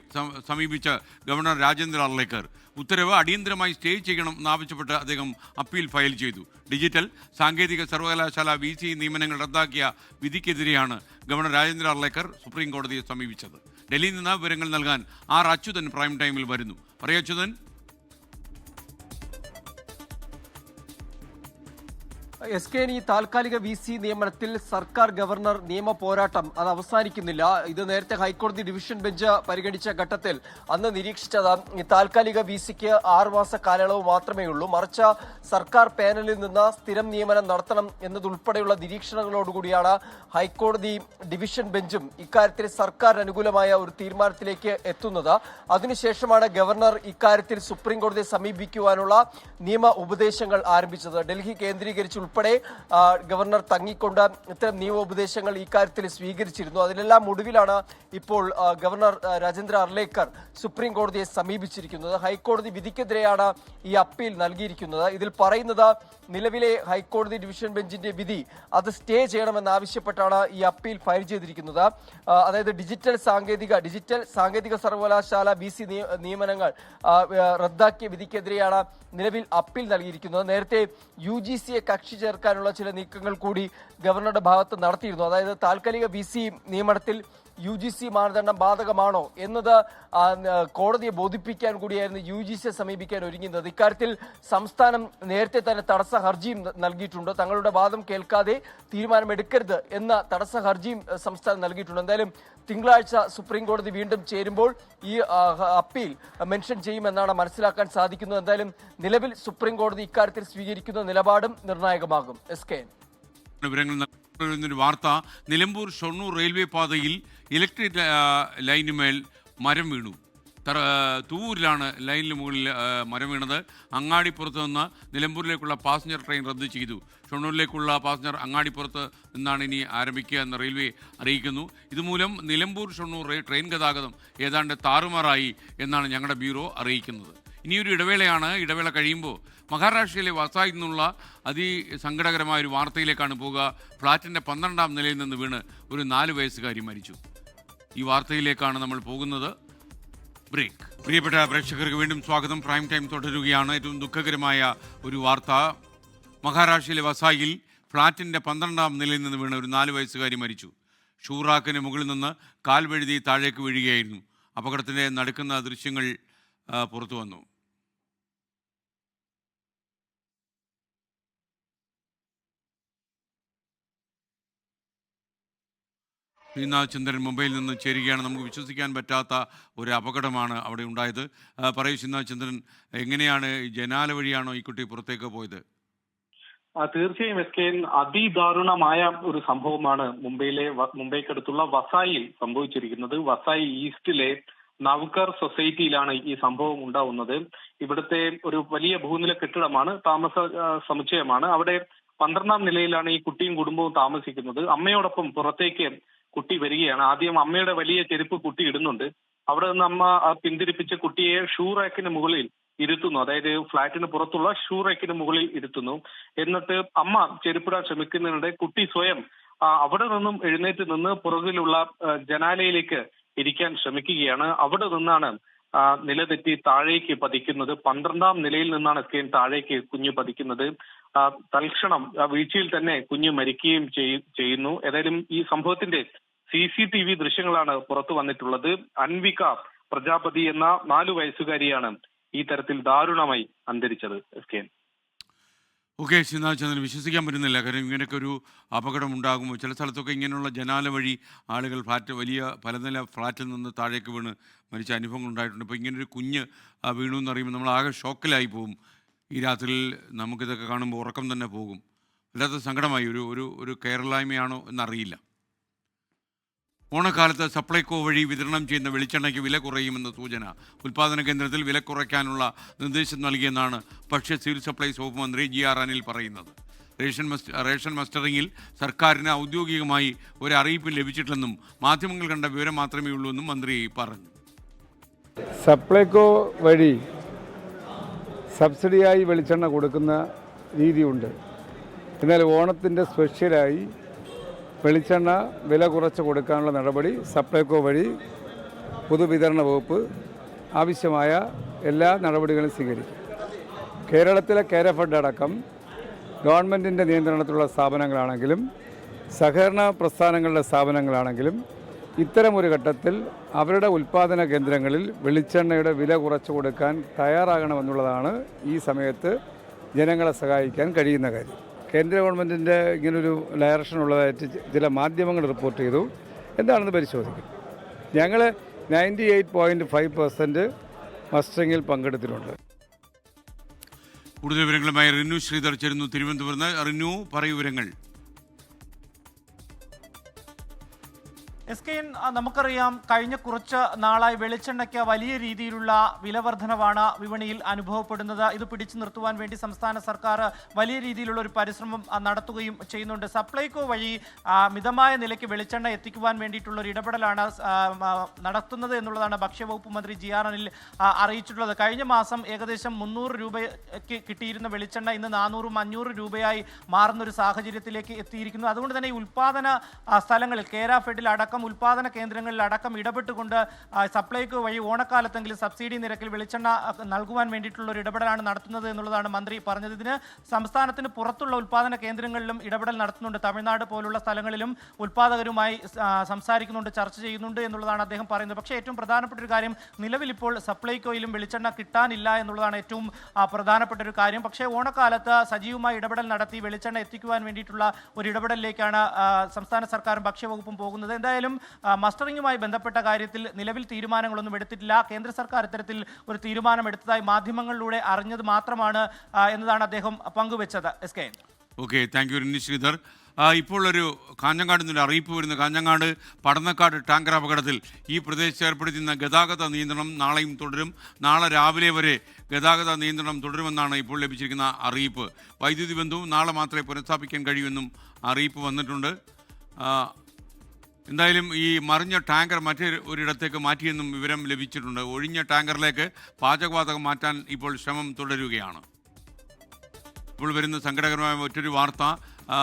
സമീപിച്ച ഗവർണർ രാജേന്ദ്ര അർലേക്കർ ഉത്തരവ് അടിയന്തരമായി സ്റ്റേ ചെയ്യണമെന്നാവശ്യപ്പെട്ട് അദ്ദേഹം അപ്പീൽ ഫയൽ ചെയ്തു. ഡിജിറ്റൽ സാങ്കേതിക സർവകലാശാല VC നിയമനങ്ങൾ റദ്ദാക്കിയ വിധിക്കെതിരെയാണ് ഗവർണർ രാജേന്ദ്ര അർലേക്കർ സുപ്രീം കോടതിയെ സമീപിച്ചത്. ഡൽഹിയിൽ നിന്ന് വിവരങ്ങൾ നൽകാൻ അച്യുതൻ പ്രൈം ടൈമിൽ വരുന്നു. പറയൂ അച്യുതൻ. SK ഈ താൽക്കാലിക VC നിയമനത്തിൽ സർക്കാർ ഗവർണർ നിയമ പോരാട്ടം അത് അവസാനിക്കുന്നില്ല. ഇത് നേരത്തെ ഹൈക്കോടതി ഡിവിഷൻ ബെഞ്ച് പരിഗണിച്ച ഘട്ടത്തിൽ അന്ന് നിരീക്ഷിച്ചത് ഈ താൽക്കാലിക VCക്ക് 6 മാസ കാലയളവ് മാത്രമേ ഉള്ളൂ. മറിച്ച് സർക്കാർ പാനലിൽ നിന്ന് സ്ഥിരം നിയമനം നടത്തണം എന്നതുൾപ്പെടെയുള്ള നിരീക്ഷണങ്ങളോടുകൂടിയാണ് ഹൈക്കോടതി ഡിവിഷൻ ബെഞ്ചും ഇക്കാര്യത്തിൽ സർക്കാർ അനുകൂലമായ ഒരു തീരുമാനത്തിലേക്ക് എത്തുന്നത്. അതിനുശേഷമാണ് ഗവർണർ ഇക്കാര്യത്തിൽ സുപ്രീം കോടതിയെ സമീപിക്കുവാനുള്ള നിയമ ഉപദേശങ്ങൾ ആരംഭിച്ചത്. ഡൽഹി കേന്ദ്രീകരിച്ച് ഉൾപ്പെടെ ഗവർണർ തങ്ങിക്കൊണ്ട് ഇത്തരം നിയമോപദേശങ്ങൾ ഇക്കാര്യത്തിൽ സ്വീകരിച്ചിരുന്നു. അതിലെല്ലാം ഒടുവിലാണ് ഇപ്പോൾ ഗവർണർ രാജേന്ദ്ര അർലേക്കർ സുപ്രീം കോടതിയെ സമീപിച്ചിരിക്കുന്നത്. ഹൈക്കോടതി വിധിക്കെതിരെയാണ് ഈ അപ്പീൽ നൽകിയിരിക്കുന്നത്. ഇതിൽ പറയുന്നത് നിലവിലെ ഹൈക്കോടതി ഡിവിഷൻ ബെഞ്ചിന്റെ വിധി അത് സ്റ്റേ ചെയ്യണമെന്നാവശ്യപ്പെട്ടാണ് ഈ അപ്പീൽ ഫയൽ ചെയ്തിരിക്കുന്നത്. അതായത് ഡിജിറ്റൽ സാങ്കേതിക സർവകലാശാല VC നിയമനങ്ങൾ റദ്ദാക്കിയ വിധിക്കെതിരെയാണ് നിലവിൽ അപ്പീൽ നൽകിയിരിക്കുന്നത്. നേരത്തെ UGCയെ കക്ഷി ചേർക്കാനുള്ള ചില നീക്കങ്ങൾ കൂടി ഗവർണറുടെ ഭാഗത്ത് നടത്തിയിരുന്നു. അതായത് താൽക്കാലിക VC നിയമനത്തിൽ UGC മാനദണ്ഡം ബാധകമാണോ എന്നത് കോടതിയെ ബോധിപ്പിക്കാൻ കൂടിയായിരുന്നു UGCയെ സമീപിക്കാൻ ഒരുങ്ങുന്നത്. ഇക്കാര്യത്തിൽ സംസ്ഥാനം നേരത്തെ തന്നെ തടസ്സ ഹർജിയും നൽകിയിട്ടുണ്ട്. തങ്ങളുടെ വാദം കേൾക്കാതെ തീരുമാനമെടുക്കരുത് എന്ന തടസ്സ ഹർജിയും സംസ്ഥാനം നൽകിയിട്ടുണ്ട്. എന്തായാലും തിങ്കളാഴ്ച സുപ്രീം കോടതി വീണ്ടും ചേരുമ്പോൾ ഈ അപ്പീൽ മെൻഷൻ ചെയ്യുമെന്നാണ് മനസ്സിലാക്കാൻ സാധിക്കുന്നത്. എന്തായാലും നിലവിൽ സുപ്രീം കോടതി ഇക്കാര്യത്തിൽ സ്വീകരിക്കുന്ന നിലപാടും നിർണായകമാകും. SK ഒരു വാർത്ത. നിലമ്പൂർ ഷൊർണൂർ റെയിൽവേ പാതയിൽ ഇലക്ട്രിക് ലൈനുമേൽ മരം വീണു. തൂരിലാണ് ലൈനിന് മുകളിൽ മരം വീണത്. അങ്ങാടിപ്പുറത്ത് നിന്ന് നിലമ്പൂരിലേക്കുള്ള പാസഞ്ചർ ട്രെയിൻ റദ്ദ് ചെയ്തു. ഷൊർണൂരിലേക്കുള്ള പാസഞ്ചർ അങ്ങാടിപ്പുറത്ത് നിന്നാണ് ഇനി ആരംഭിക്കുക എന്ന് റെയിൽവേ അറിയിക്കുന്നു. ഇതുമൂലം നിലമ്പൂർ ഷൊർണൂർ ട്രെയിൻ ഗതാഗതം ഏതാണ്ട് താറുമാറായി എന്നാണ് ഞങ്ങളുടെ ബ്യൂറോ അറിയിക്കുന്നത്. ഇനിയൊരു ഇടവേളയാണ്. ഇടവേള കഴിയുമ്പോൾ മഹാരാഷ്ട്രയിലെ വസായിൽ നിന്നുള്ള അതിസങ്കടകരമായ ഒരു വാർത്തയിലേക്കാണ് പോകുക. ഫ്ളാറ്റിൻ്റെ 12ാം നിലയിൽ നിന്ന് വീണ് ഒരു 4 വയസ്സുകാരി മരിച്ചു. ഈ വാർത്തയിലേക്കാണ് നമ്മൾ പോകുന്നത്. ബ്രേക്ക്. പ്രിയപ്പെട്ട പ്രേക്ഷകർക്ക് വീണ്ടും സ്വാഗതം. പ്രൈം ടൈം തുടരുകയാണ്. ഏറ്റവും ദുഃഖകരമായ ഒരു വാർത്ത. മഹാരാഷ്ട്രയിലെ വസായിൽ ഫ്ളാറ്റിൻ്റെ 12ാം നിലയിൽ നിന്ന് വീണ് ഒരു 4 വയസ്സുകാരി മരിച്ചു. ഷൂറാക്കിന് മുകളിൽ നിന്ന് കാൽ വഴുതി താഴേക്ക് വീഴുകയായിരുന്നു. അപകടത്തിൻ്റെ നടുക്കുന്ന ദൃശ്യങ്ങൾ പുറത്തു വന്നു. ശ്രീനാഥ് ചന്ദ്രൻ മുംബൈയിൽ നിന്ന് ചേരുകയാണ്. നമുക്ക് വിശ്വസിക്കാൻ പറ്റാത്ത ഒരു അപകടമാണ് അവിടെ ഉണ്ടായത്. പറയൂ ശ്രീനാഥ് ചന്ദ്രൻ, എങ്ങനെയാണ് ജനാല വഴിയാണോ ഈ കുട്ടി പുറത്തേക്ക് പോയത്? തീർച്ചയായും SK അതിദാരുണമായ ഒരു സംഭവമാണ് മുംബൈക്കടുത്തുള്ള വസായിൽ സംഭവിച്ചിരിക്കുന്നത്. വസായി ഈസ്റ്റിലെ നവ്കർ സൊസൈറ്റിയിലാണ് ഈ സംഭവം ഉണ്ടാവുന്നത്. ഇവിടുത്തെ ഒരു വലിയ ഭൂനില കെട്ടിടമാണ്, താമസ സമുച്ചയമാണ്. അവിടെ 12ാം നിലയിലാണ് ഈ കുട്ടിയും കുടുംബവും താമസിക്കുന്നത്. അമ്മയോടൊപ്പം പുറത്തേക്ക് കുട്ടി വരികയാണ്. ആദ്യം അമ്മയുടെ വലിയ ചെരുപ്പ് കുട്ടി ഇടുന്നുണ്ട്. അവിടെ നിന്ന് അമ്മ പിന്തിരിപ്പിച്ച് കുട്ടിയെ ഷൂ റാക്കിന് മുകളിൽ ഇരുത്തുന്നു. അതായത് ഫ്ളാറ്റിന് പുറത്തുള്ള ഷൂ റാക്കിന് മുകളിൽ ഇരുത്തുന്നു. എന്നിട്ട് അമ്മ ചെരുപ്പിടാൻ ശ്രമിക്കുന്നതിനിടെ കുട്ടി സ്വയം അവിടെ നിന്നും എഴുന്നേറ്റ് നിന്ന് പുറകിലുള്ള ജനാലയിലേക്ക് ഇരിക്കാൻ ശ്രമിക്കുകയാണ്. അവിടെ നിന്നാണ് നിലതെറ്റി താഴേക്ക് പതിക്കുന്നത്. 12ാം നിലയിൽ നിന്നാണ് എസ്കെൻ താഴേക്ക് കുഞ്ഞ് പതിക്കുന്നത്. തൽക്ഷണം വീഴ്ചയിൽ തന്നെ കുഞ്ഞ് മരിക്കുകയും ചെയ്യുന്നു. ഏതായാലും ഈ സംഭവത്തിന്റെ CCTV ദൃശ്യങ്ങളാണ് പുറത്തു വന്നിട്ടുള്ളത്. അൻവിക പ്രജാപതി എന്ന 4 വയസ്സുകാരിയാണ് ഈ തരത്തിൽ ദാരുണമായി അന്തരിച്ചത്. എസ്കെൻ. ഓക്കെ, ശ്രീനാഥ്, വിശ്വസിക്കാൻ പറ്റുന്നില്ല. കാരണം ഇങ്ങനെയൊക്കെ ഒരു അപകടം ഉണ്ടാകുമ്പോൾ ചില സ്ഥലത്തൊക്കെ ഇങ്ങനെയുള്ള ജനാല വഴി ആളുകൾ വലിയ പലനില ഫ്ലാറ്റിൽ നിന്ന് താഴേക്ക് വീണ് മരിച്ച അനുഭവങ്ങൾ ഉണ്ടായിട്ടുണ്ട്. ഇപ്പോൾ ഇങ്ങനൊരു കുഞ്ഞ് വീണു എന്നറിയുമ്പോൾ നമ്മൾ ആകെ ഷോക്കിലായി പോകും. ഈ രാത്രിയിൽ നമുക്കിതൊക്കെ കാണുമ്പോൾ ഉറക്കം തന്നെ പോകും. വല്ലാത്ത സങ്കടമായി. ഒരു കെയറില്ലായ്മയാണോ എന്നറിയില്ല. ഓണക്കാലത്ത് സപ്ലൈകോ വഴി വിതരണം ചെയ്യുന്ന വെളിച്ചെണ്ണയ്ക്ക് വില കുറയുമെന്ന സൂചന. ഉൽപ്പാദന കേന്ദ്രത്തിൽ വില കുറയ്ക്കാനുള്ള നിർദ്ദേശം നൽകിയെന്നാണ് ഭക്ഷ്യ സിവിൽ സപ്ലൈസ് വകുപ്പ് മന്ത്രി GR അനിൽ പറയുന്നത്. റേഷൻ മസ്റ്ററിങ്ങിൽ സർക്കാരിന് ഔദ്യോഗികമായി ഒരു അറിയിപ്പ് ലഭിച്ചിട്ടില്ലെന്നും മാധ്യമങ്ങൾ കണ്ട വിവരം മാത്രമേ ഉള്ളൂ എന്നും മന്ത്രി പറഞ്ഞു. സപ്ലൈകോ വഴി സബ്സിഡിയായി വെളിച്ചെണ്ണ കൊടുക്കുന്ന രീതിയുണ്ട്. എന്നാൽ ഓണത്തിൻ്റെ സ്പെഷ്യലായി വെളിച്ചെണ്ണ വില കുറച്ച് കൊടുക്കാനുള്ള നടപടി സപ്ലൈകോ വഴി പൊതുവിതരണ വകുപ്പ് ആവശ്യമായ എല്ലാ നടപടികളും സ്വീകരിക്കും. കേരളത്തിലെ കേരഫെഡ് അടക്കം ഗവൺമെൻറ്റിൻ്റെ നിയന്ത്രണത്തിലുള്ള സ്ഥാപനങ്ങളാണെങ്കിലും സഹകരണ പ്രസ്ഥാനങ്ങളുടെ സ്ഥാപനങ്ങളാണെങ്കിലും ഇത്തരമൊരു ഘട്ടത്തിൽ അവരുടെ ഉൽപ്പാദന കേന്ദ്രങ്ങളിൽ വെളിച്ചെണ്ണയുടെ വില കുറച്ച് കൊടുക്കാൻ തയ്യാറാകണമെന്നുള്ളതാണ് ഈ സമയത്ത് ജനങ്ങളെ സഹായിക്കാൻ കഴിയുന്ന കാര്യം. കേന്ദ്ര ഗവൺമെൻറ്റിൻ്റെ ഇങ്ങനൊരു ഡയറക്ഷൻ ഉള്ളതായിട്ട് ചില മാധ്യമങ്ങൾ റിപ്പോർട്ട് ചെയ്തു. എന്താണെന്ന് പരിശോധിക്കും. ഞങ്ങൾ 98.5% മസ്റ്ററിങ്ങിൽ പങ്കെടുത്തിട്ടുണ്ട്. കൂടുതൽ വിവരങ്ങളുമായി റിനു ശ്രീധർ ചേരുന്നു തിരുവനന്തപുരത്ത്. റിനു, പറയൂ വിവരങ്ങൾ. SKN, നമുക്കറിയാം കഴിഞ്ഞ കുറച്ച് നാളായി വെളിച്ചെണ്ണയ്ക്ക് വലിയ രീതിയിലുള്ള വിലവർധനവാണ് വിപണിയിൽ അനുഭവപ്പെടുന്നത്. ഇത് പിടിച്ചു നിർത്തുവാൻ വേണ്ടി സംസ്ഥാന സർക്കാർ വലിയ രീതിയിലുള്ള ഒരു പരിശ്രമം നടത്തുകയും ചെയ്യുന്നുണ്ട്. സപ്ലൈകോ വഴി മിതമായ നിലയ്ക്ക് വെളിച്ചെണ്ണ എത്തിക്കുവാൻ വേണ്ടിയിട്ടുള്ള ഒരു ഇടപെടലാണ് നടത്തുന്നത് എന്നുള്ളതാണ് ഭക്ഷ്യവകുപ്പ് മന്ത്രി GR അനിൽ അറിയിച്ചിട്ടുള്ളത്. കഴിഞ്ഞ മാസം ഏകദേശം 300 രൂപയ്ക്ക് കിട്ടിയിരുന്ന വെളിച്ചെണ്ണ ഇന്ന് 400-500 രൂപയായി മാറുന്ന ഒരു സാഹചര്യത്തിലേക്ക് എത്തിയിരിക്കുന്നു. അതുകൊണ്ട് തന്നെ ഈ ഉൽപ്പാദന സ്ഥലങ്ങളിൽ കേരഫെഡിൽ അടക്കം ഉൽപ്പാദന കേന്ദ്രങ്ങളിൽ അടക്കം ഇടപെട്ടുകൊണ്ട് സപ്ലൈകോ വഴി ഓണക്കാലത്തെങ്കിലും സബ്സിഡി നിരക്കിൽ വെളിച്ചെണ്ണ നൽകുവാൻ വേണ്ടിയിട്ടുള്ള ഒരു ഇടപെടലാണ് നടത്തുന്നത് എന്നുള്ളതാണ് മന്ത്രി പറഞ്ഞത്. ഇതിന് സംസ്ഥാനത്തിന് പുറത്തുള്ള ഉൽപ്പാദന കേന്ദ്രങ്ങളിലും ഇടപെടൽ നടത്തുന്നുണ്ട്. തമിഴ്നാട് പോലുള്ള സ്ഥലങ്ങളിലും ഉൽപ്പാദകരുമായി സംസാരിക്കുന്നുണ്ട്, ചർച്ച ചെയ്യുന്നുണ്ട് എന്നുള്ളതാണ് അദ്ദേഹം പറയുന്നത്. പക്ഷേ ഏറ്റവും പ്രധാനപ്പെട്ട ഒരു കാര്യം, നിലവിൽ ഇപ്പോൾ സപ്ലൈകോയിലും വെളിച്ചെണ്ണ കിട്ടാനില്ല എന്നുള്ളതാണ് ഏറ്റവും പ്രധാനപ്പെട്ട ഒരു കാര്യം. പക്ഷേ ഓണക്കാലത്ത് സജീവമായി ഇടപെടൽ നടത്തി വെളിച്ചെണ്ണ എത്തിക്കുവാൻ വേണ്ടിയിട്ടുള്ള ഒരു ഇടപെടലിലേക്കാണ് സംസ്ഥാന സർക്കാരും ഭക്ഷ്യവകുപ്പും പോകുന്നത്. എന്തായാലും മസ്റ്ററിങ്ങുമായി ബന്ധപ്പെട്ട കാര്യത്തിൽ നിലവിൽ തീരുമാനങ്ങളൊന്നും എടുത്തിട്ടില്ല. കേന്ദ്ര സർക്കാർ ഇത്തരത്തിൽ ഒരു തീരുമാനം എടുത്തതായി മാധ്യമങ്ങളിലൂടെ അറിഞ്ഞത് മാത്രമാണ് എന്നതാണ് അദ്ദേഹം പങ്കുവെച്ചത്. SKN. Okay, thank you Rinu Sreedhar. ഇപ്പോൾ ഒരു കാഞ്ഞങ്ങാട് നിന്നൊരു അറിയിപ്പ് വരുന്നു. കാഞ്ഞങ്ങാട് പടന്നക്കാട് ടാങ്കർ അപകടത്തിൽ ഈ പ്രദേശത്ത് ഏർപ്പെടുത്തുന്ന ഗതാഗത നിയന്ത്രണം നാളെയും തുടരും. നാളെ രാവിലെ വരെ ഗതാഗത നിയന്ത്രണം തുടരുമെന്നാണ് ഇപ്പോൾ ലഭിച്ചിരിക്കുന്ന അറിയിപ്പ്. വൈദ്യുതി ബന്ധവും നാളെ മാത്രമേ പുനഃസ്ഥാപിക്കാൻ കഴിയൂവെന്നും അറിയിപ്പ് വന്നിട്ടുണ്ട്. എന്തായാലും ഈ മറിഞ്ഞ ടാങ്കർ മറ്റൊരിടത്തേക്ക് മാറ്റിയെന്നും വിവരം ലഭിച്ചിട്ടുണ്ട്. ഒഴിഞ്ഞ ടാങ്കറിലേക്ക് പാചകവാതകം മാറ്റാൻ ഇപ്പോൾ ശ്രമം തുടരുകയാണ്. ഇപ്പോൾ വരുന്ന സങ്കടകരമായ മറ്റൊരു വാർത്ത,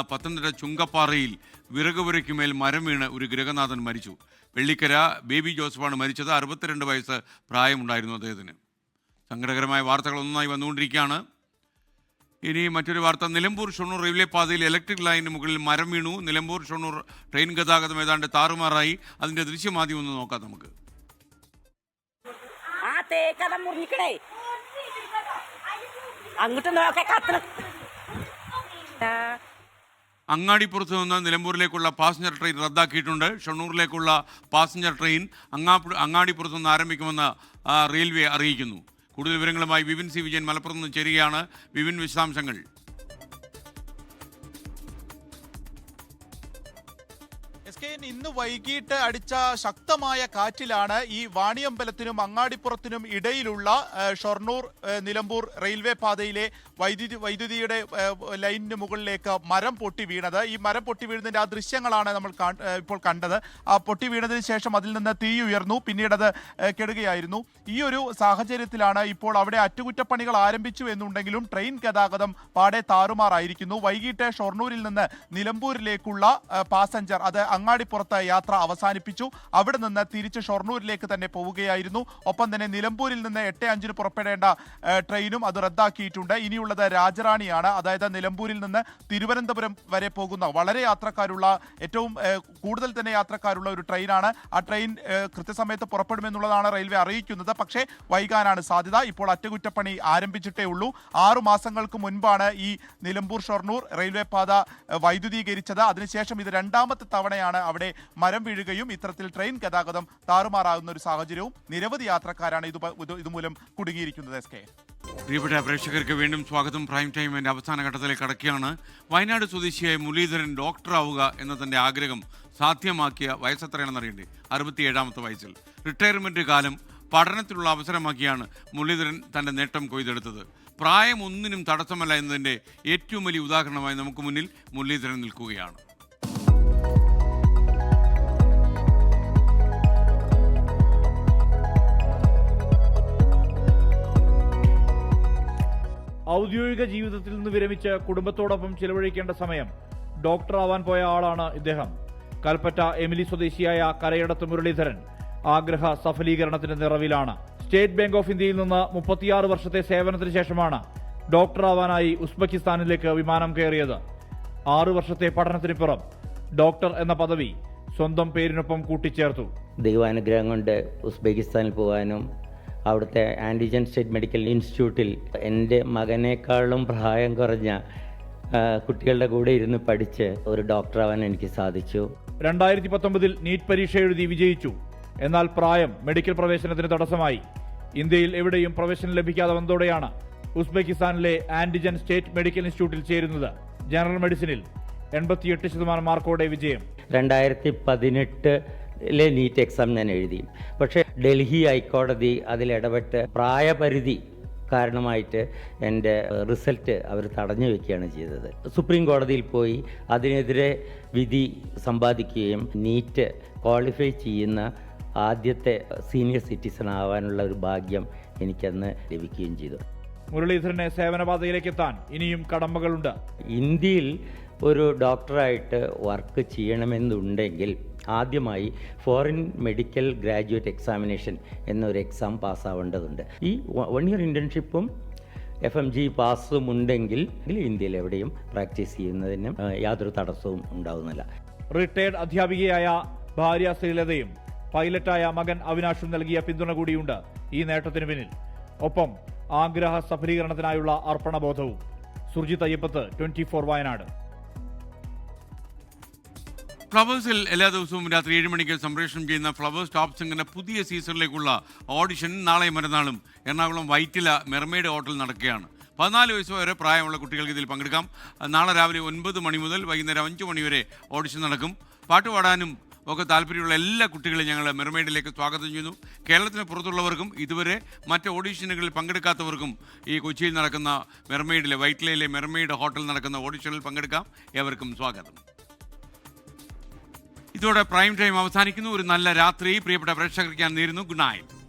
പത്തനംതിട്ട ചുങ്കപ്പാറയിൽ വിറക് പുരയ്ക്കുമേൽ മരം വീണ് ഒരു ഗൃഹനാഥൻ മരിച്ചു. വെള്ളിക്കര ബേബി ജോസഫാണ് മരിച്ചത്. 62 വയസ്സ് പ്രായമുണ്ടായിരുന്നു അദ്ദേഹത്തിന്. സങ്കടകരമായ വാർത്തകൾ ഒന്നായി വന്നുകൊണ്ടിരിക്കുകയാണ്. ഇനി മറ്റൊരു വാർത്ത, നിലമ്പൂർ ഷൊർണൂർ റെയിൽവേ പാതയിൽ ഇലക്ട്രിക് ലൈനിന് മുകളിൽ മരം വീണു. നിലമ്പൂർ ഷൊർണൂർ ട്രെയിൻ ഗതാഗതം ഏതാണ്ട് താറുമാറായി. അതിൻ്റെ ദൃശ്യമാദ്യം ഒന്ന് നോക്കാം നമുക്ക്. അങ്ങാടിപ്പുറത്ത് നിന്ന് നിലമ്പൂരിലേക്കുള്ള പാസഞ്ചർ ട്രെയിൻ റദ്ദാക്കിയിട്ടുണ്ട്. ഷൊർണൂരിലേക്കുള്ള പാസഞ്ചർ ട്രെയിൻ അങ്ങാടിപ്പുറത്ത് നിന്ന് ആരംഭിക്കുമെന്ന് റെയിൽവേ അറിയിക്കുന്നു. കൂടുതൽ വിവരങ്ങളുമായി വിപിൻ സി വിജയൻ മലപ്പുറത്ത് നിന്ന് ചേരുകയാണ്. വിപിൻ, വിശദാംശങ്ങൾ. ഇന്ന് വൈകിട്ട് അടിച്ച ശക്തമായ കാറ്റിലാണ് ഈ വാണിയമ്പലത്തിനും അങ്ങാടിപ്പുറത്തിനും ഇടയിലുള്ള ഷൊർണൂർ നിലമ്പൂർ റെയിൽവേ പാതയിലെ വൈദ്യുതിയുടെ ലൈനിന് മുകളിലേക്ക് മരം പൊട്ടി വീണത്. ഈ മരം പൊട്ടി വീഴുന്നതിൻ്റെ ആ ദൃശ്യങ്ങളാണ് നമ്മൾ ഇപ്പോൾ കണ്ടത്. ആ പൊട്ടി വീണതിന് ശേഷം അതിൽ നിന്ന് തീ ഉയർന്നു, പിന്നീട് അത് കെടുകയായിരുന്നു. ഈ ഒരു സാഹചര്യത്തിലാണ് ഇപ്പോൾ അവിടെ അറ്റകുറ്റപ്പണികൾ ആരംഭിച്ചു എന്നുണ്ടെങ്കിലും ട്രെയിൻ ഗതാഗതം പാടെ താറുമാറായിരിക്കുന്നു. വൈകിട്ട് ഷൊർണൂരിൽ നിന്ന് നിലമ്പൂരിലേക്കുള്ള പാസഞ്ചർ, അത് അങ്ങാടി അങ്ങാടിപ്പുറത്ത് യാത്ര അവസാനിപ്പിച്ചു. അവിടെ നിന്ന് തിരിച്ച് ഷൊർണൂരിലേക്ക് തന്നെ പോവുകയായിരുന്നു. ഒപ്പം തന്നെ നിലമ്പൂരിൽ നിന്ന് 8:05 പുറപ്പെടേണ്ട ട്രെയിനും അത് റദ്ദാക്കിയിട്ടുണ്ട്. ഇനിയുള്ളത് രാജറാണിയാണ്. അതായത് നിലമ്പൂരിൽ നിന്ന് തിരുവനന്തപുരം വരെ പോകുന്ന വളരെ യാത്രക്കാരുള്ള, ഏറ്റവും കൂടുതൽ തന്നെ യാത്രക്കാരുള്ള ഒരു ട്രെയിനാണ്. ആ ട്രെയിൻ കൃത്യസമയത്ത് പുറപ്പെടുമെന്നുള്ളതാണ് റെയിൽവേ അറിയിക്കുന്നത്. പക്ഷേ വൈകാനാണ് സാധ്യത. ഇപ്പോൾ അറ്റകുറ്റപ്പണി ആരംഭിച്ചിട്ടേ ഉള്ളൂ. 6 മാസങ്ങൾക്ക് മുൻപാണ് ഈ നിലമ്പൂർ ഷൊർണൂർ റെയിൽവേ പാത വൈദ്യുതീകരിച്ചത്. അതിനുശേഷം ഇത് 2ാമത്തെ തവണയാണ് അവിടെ മരം വീഴുകയും ഇത്തരത്തിൽ ട്രെയിൻ ഗതാഗതം താറുമാറാകുന്ന ഒരു സാഹചര്യവും. നിരവധി യാത്രക്കാരാണ് ഇതുമൂലം കുടുങ്ങിയിരിക്കുന്നത്. എസ്.കെ. പ്രിയപ്പെട്ട പ്രേക്ഷകർക്ക് വീണ്ടും സ്വാഗതം. പ്രൈം ടൈമിൻ്റെ അവസാന ഘട്ടത്തിലേക്ക് കടക്കുകയാണ്. വയനാട് സ്വദേശിയായ മുരളീധരൻ ഡോക്ടറാവുക എന്ന തൻ്റെ ആഗ്രഹം സാധ്യമാക്കിയ വയസ്സെത്രയാണെന്ന് അറിയണ്ടേ? 67ാമത്തെ വയസ്സിൽ. റിട്ടയർമെൻറ്റ് കാലം പഠനത്തിലുള്ള അവസരമാക്കിയാണ് മുരളീധരൻ തൻ്റെ നേട്ടം കൊയ്തെടുത്തത്. പ്രായം ഒന്നിനും തടസ്സമല്ല എന്നതിൻ്റെ ഏറ്റവും വലിയ ഉദാഹരണമായി നമുക്ക് മുന്നിൽ മുരളീധരൻ നിൽക്കുകയാണ്. ഔദ്യോഗിക ജീവിതത്തിൽ നിന്ന് വിരമിച്ച് കുടുംബത്തോടൊപ്പം ചിലവഴിക്കേണ്ട സമയം ഡോക്ടറാവാൻ പോയ ആളാണ് ഇദ്ദേഹം. കൽപ്പറ്റ എമിലി സ്വദേശിയായ കരയടത്ത് മുരളീധരൻ ആഗ്രഹ സഫലീകരണത്തിന്റെ നിറവിലാണ്. സ്റ്റേറ്റ് ബാങ്ക് ഓഫ് ഇന്ത്യയിൽ നിന്ന് 36 വർഷത്തെ സേവനത്തിന് ശേഷമാണ് ഡോക്ടറാവാനായി ഉസ്ബെക്കിസ്ഥാനിലേക്ക് വിമാനം കയറിയത്. 6 വർഷത്തെ പഠനത്തിനിപ്പുറം ഡോക്ടർ എന്ന പദവി സ്വന്തം പേരിനൊപ്പം കൂട്ടിച്ചേർത്തു. ദൈവാനുഗ്രഹം കൊണ്ട് ഉസ്ബെക്കിസ്ഥാനിൽ പോകാനും അവിടുത്തെ ആൻറ്റിജൻ സ്റ്റേറ്റ് മെഡിക്കൽ ഇൻസ്റ്റിറ്റ്യൂട്ടിൽ എൻ്റെ മകനേക്കാളും പ്രായം കുറഞ്ഞ കുട്ടികളുടെ കൂടെ ഇരുന്ന് പഠിച്ച് ഒരു ഡോക്ടറാവാൻ എനിക്ക് സാധിച്ചു. 2019 നീറ്റ് പരീക്ഷ എഴുതി വിജയിച്ചു. എന്നാൽ പ്രായം മെഡിക്കൽ പ്രവേശനത്തിന് തടസ്സമായി. ഇന്ത്യയിൽ എവിടെയും പ്രവേശനം ലഭിക്കാതെ വന്നതോടെയാണ് ഉസ്ബെക്കിസ്ഥാനിലെ ആന്റിജൻ സ്റ്റേറ്റ് മെഡിക്കൽ ഇൻസ്റ്റിറ്റ്യൂട്ടിൽ ചേരുന്നത്. ജനറൽ മെഡിസിനിൽ 88% മാർക്കോടെ വിജയം. 2018 നീറ്റ് എക്സാം ഞാൻ എഴുതി. പക്ഷേ ഡൽഹി ഹൈക്കോടതി അതിലിടപെട്ട് പ്രായപരിധി കാരണമായിട്ട് എൻ്റെ റിസൾട്ട് അവർ തടഞ്ഞു വയ്ക്കുകയാണ് ചെയ്തത്. സുപ്രീം കോടതിയിൽ പോയി അതിനെതിരെ വിധി സമ്പാദിക്കുകയും നീറ്റ് ക്വാളിഫൈ ചെയ്യുന്ന ആദ്യത്തെ സീനിയർ സിറ്റിസൺ ആവാനുള്ള ഒരു ഭാഗ്യം എനിക്കന്ന് ലഭിക്കുകയും ചെയ്തു. മുരളീധരനെ സേവനപാതയിലേക്ക് എത്താൻ ഇനിയും കടമ്പകളുണ്ട്. ഇന്ത്യയിൽ ഒരു ഡോക്ടറായിട്ട് വർക്ക് ചെയ്യണമെന്നുണ്ടെങ്കിൽ ആദ്യമായി ഫോറിൻ മെഡിക്കൽ ഗ്രാജുവേറ്റ് എക്സാമിനേഷൻ എന്നൊരു എക്സാം പാസ്സാവേണ്ടതുണ്ട്. ഈ 1 ഇയർ ഇൻറ്റേൺഷിപ്പും FMG പാസും ഉണ്ടെങ്കിൽ ഇന്ത്യയിൽ എവിടെയും പ്രാക്ടീസ് ചെയ്യുന്നതിന് യാതൊരു തടസ്സവും ഉണ്ടാകുന്നില്ല. റിട്ടയർഡ് അധ്യാപികയായ ഭാര്യ ശ്രീലതയും പൈലറ്റായ മകൻ അവിനാഷും നൽകിയ പിന്തുണ കൂടിയുണ്ട് ഈ നേട്ടത്തിന് പിന്നിൽ. ഒപ്പം ആഗ്രഹ സഫലീകരണത്തിനായുള്ള അർപ്പണബോധവും. സുർജിത് അയ്യപ്പത്ത്, 24 വയനാട്. ഫ്ലവേഴ്സിൽ എല്ലാ ദിവസവും രാത്രി 7 മണിക്ക് സംപ്രേഷണം ചെയ്യുന്ന ഫ്ലവേഴ്സ് ടോപ്പ് സിംഗറിൻ്റെ പുതിയ സീസണിലേക്കുള്ള ഓഡിഷൻ നാളെയും മറ്റന്നാളും എറണാകുളം വൈറ്റില മെർമെയ്ഡ് ഹോട്ടൽ നടക്കുകയാണ്. 14 വയസ്സ് വരെ പ്രായമുള്ള കുട്ടികൾക്ക് ഇതിൽ പങ്കെടുക്കാം. നാളെ രാവിലെ 9 മണി മുതൽ വൈകുന്നേരം 5 മണി വരെ ഓഡിഷൻ നടക്കും. പാട്ടുപാടാനും ഒക്കെ താല്പര്യമുള്ള എല്ലാ കുട്ടികളെയും ഞങ്ങൾ മെർമെയ്ഡിലേക്ക് സ്വാഗതം ചെയ്യുന്നു. കേരളത്തിന് പുറത്തുള്ളവർക്കും ഇതുവരെ മറ്റ് ഓഡിഷനുകളിൽ പങ്കെടുക്കാത്തവർക്കും ഈ കൊച്ചിയിൽ നടക്കുന്ന മെർമെയ്ഡിലെ വൈറ്റിലയിലെ മെർമെയ്ഡ് ഹോട്ടൽ നടക്കുന്ന ഓഡിഷനിൽ പങ്കെടുക്കാം. ഏവർക്കും സ്വാഗതം. ഇതോടെ പ്രൈം ടൈം അവസാനിക്കുന്നു. ഒരു നല്ല രാത്രി പ്രിയപ്പെട്ട പ്രേക്ഷകർക്ക് ഞാൻ നേരുന്നു. Good night.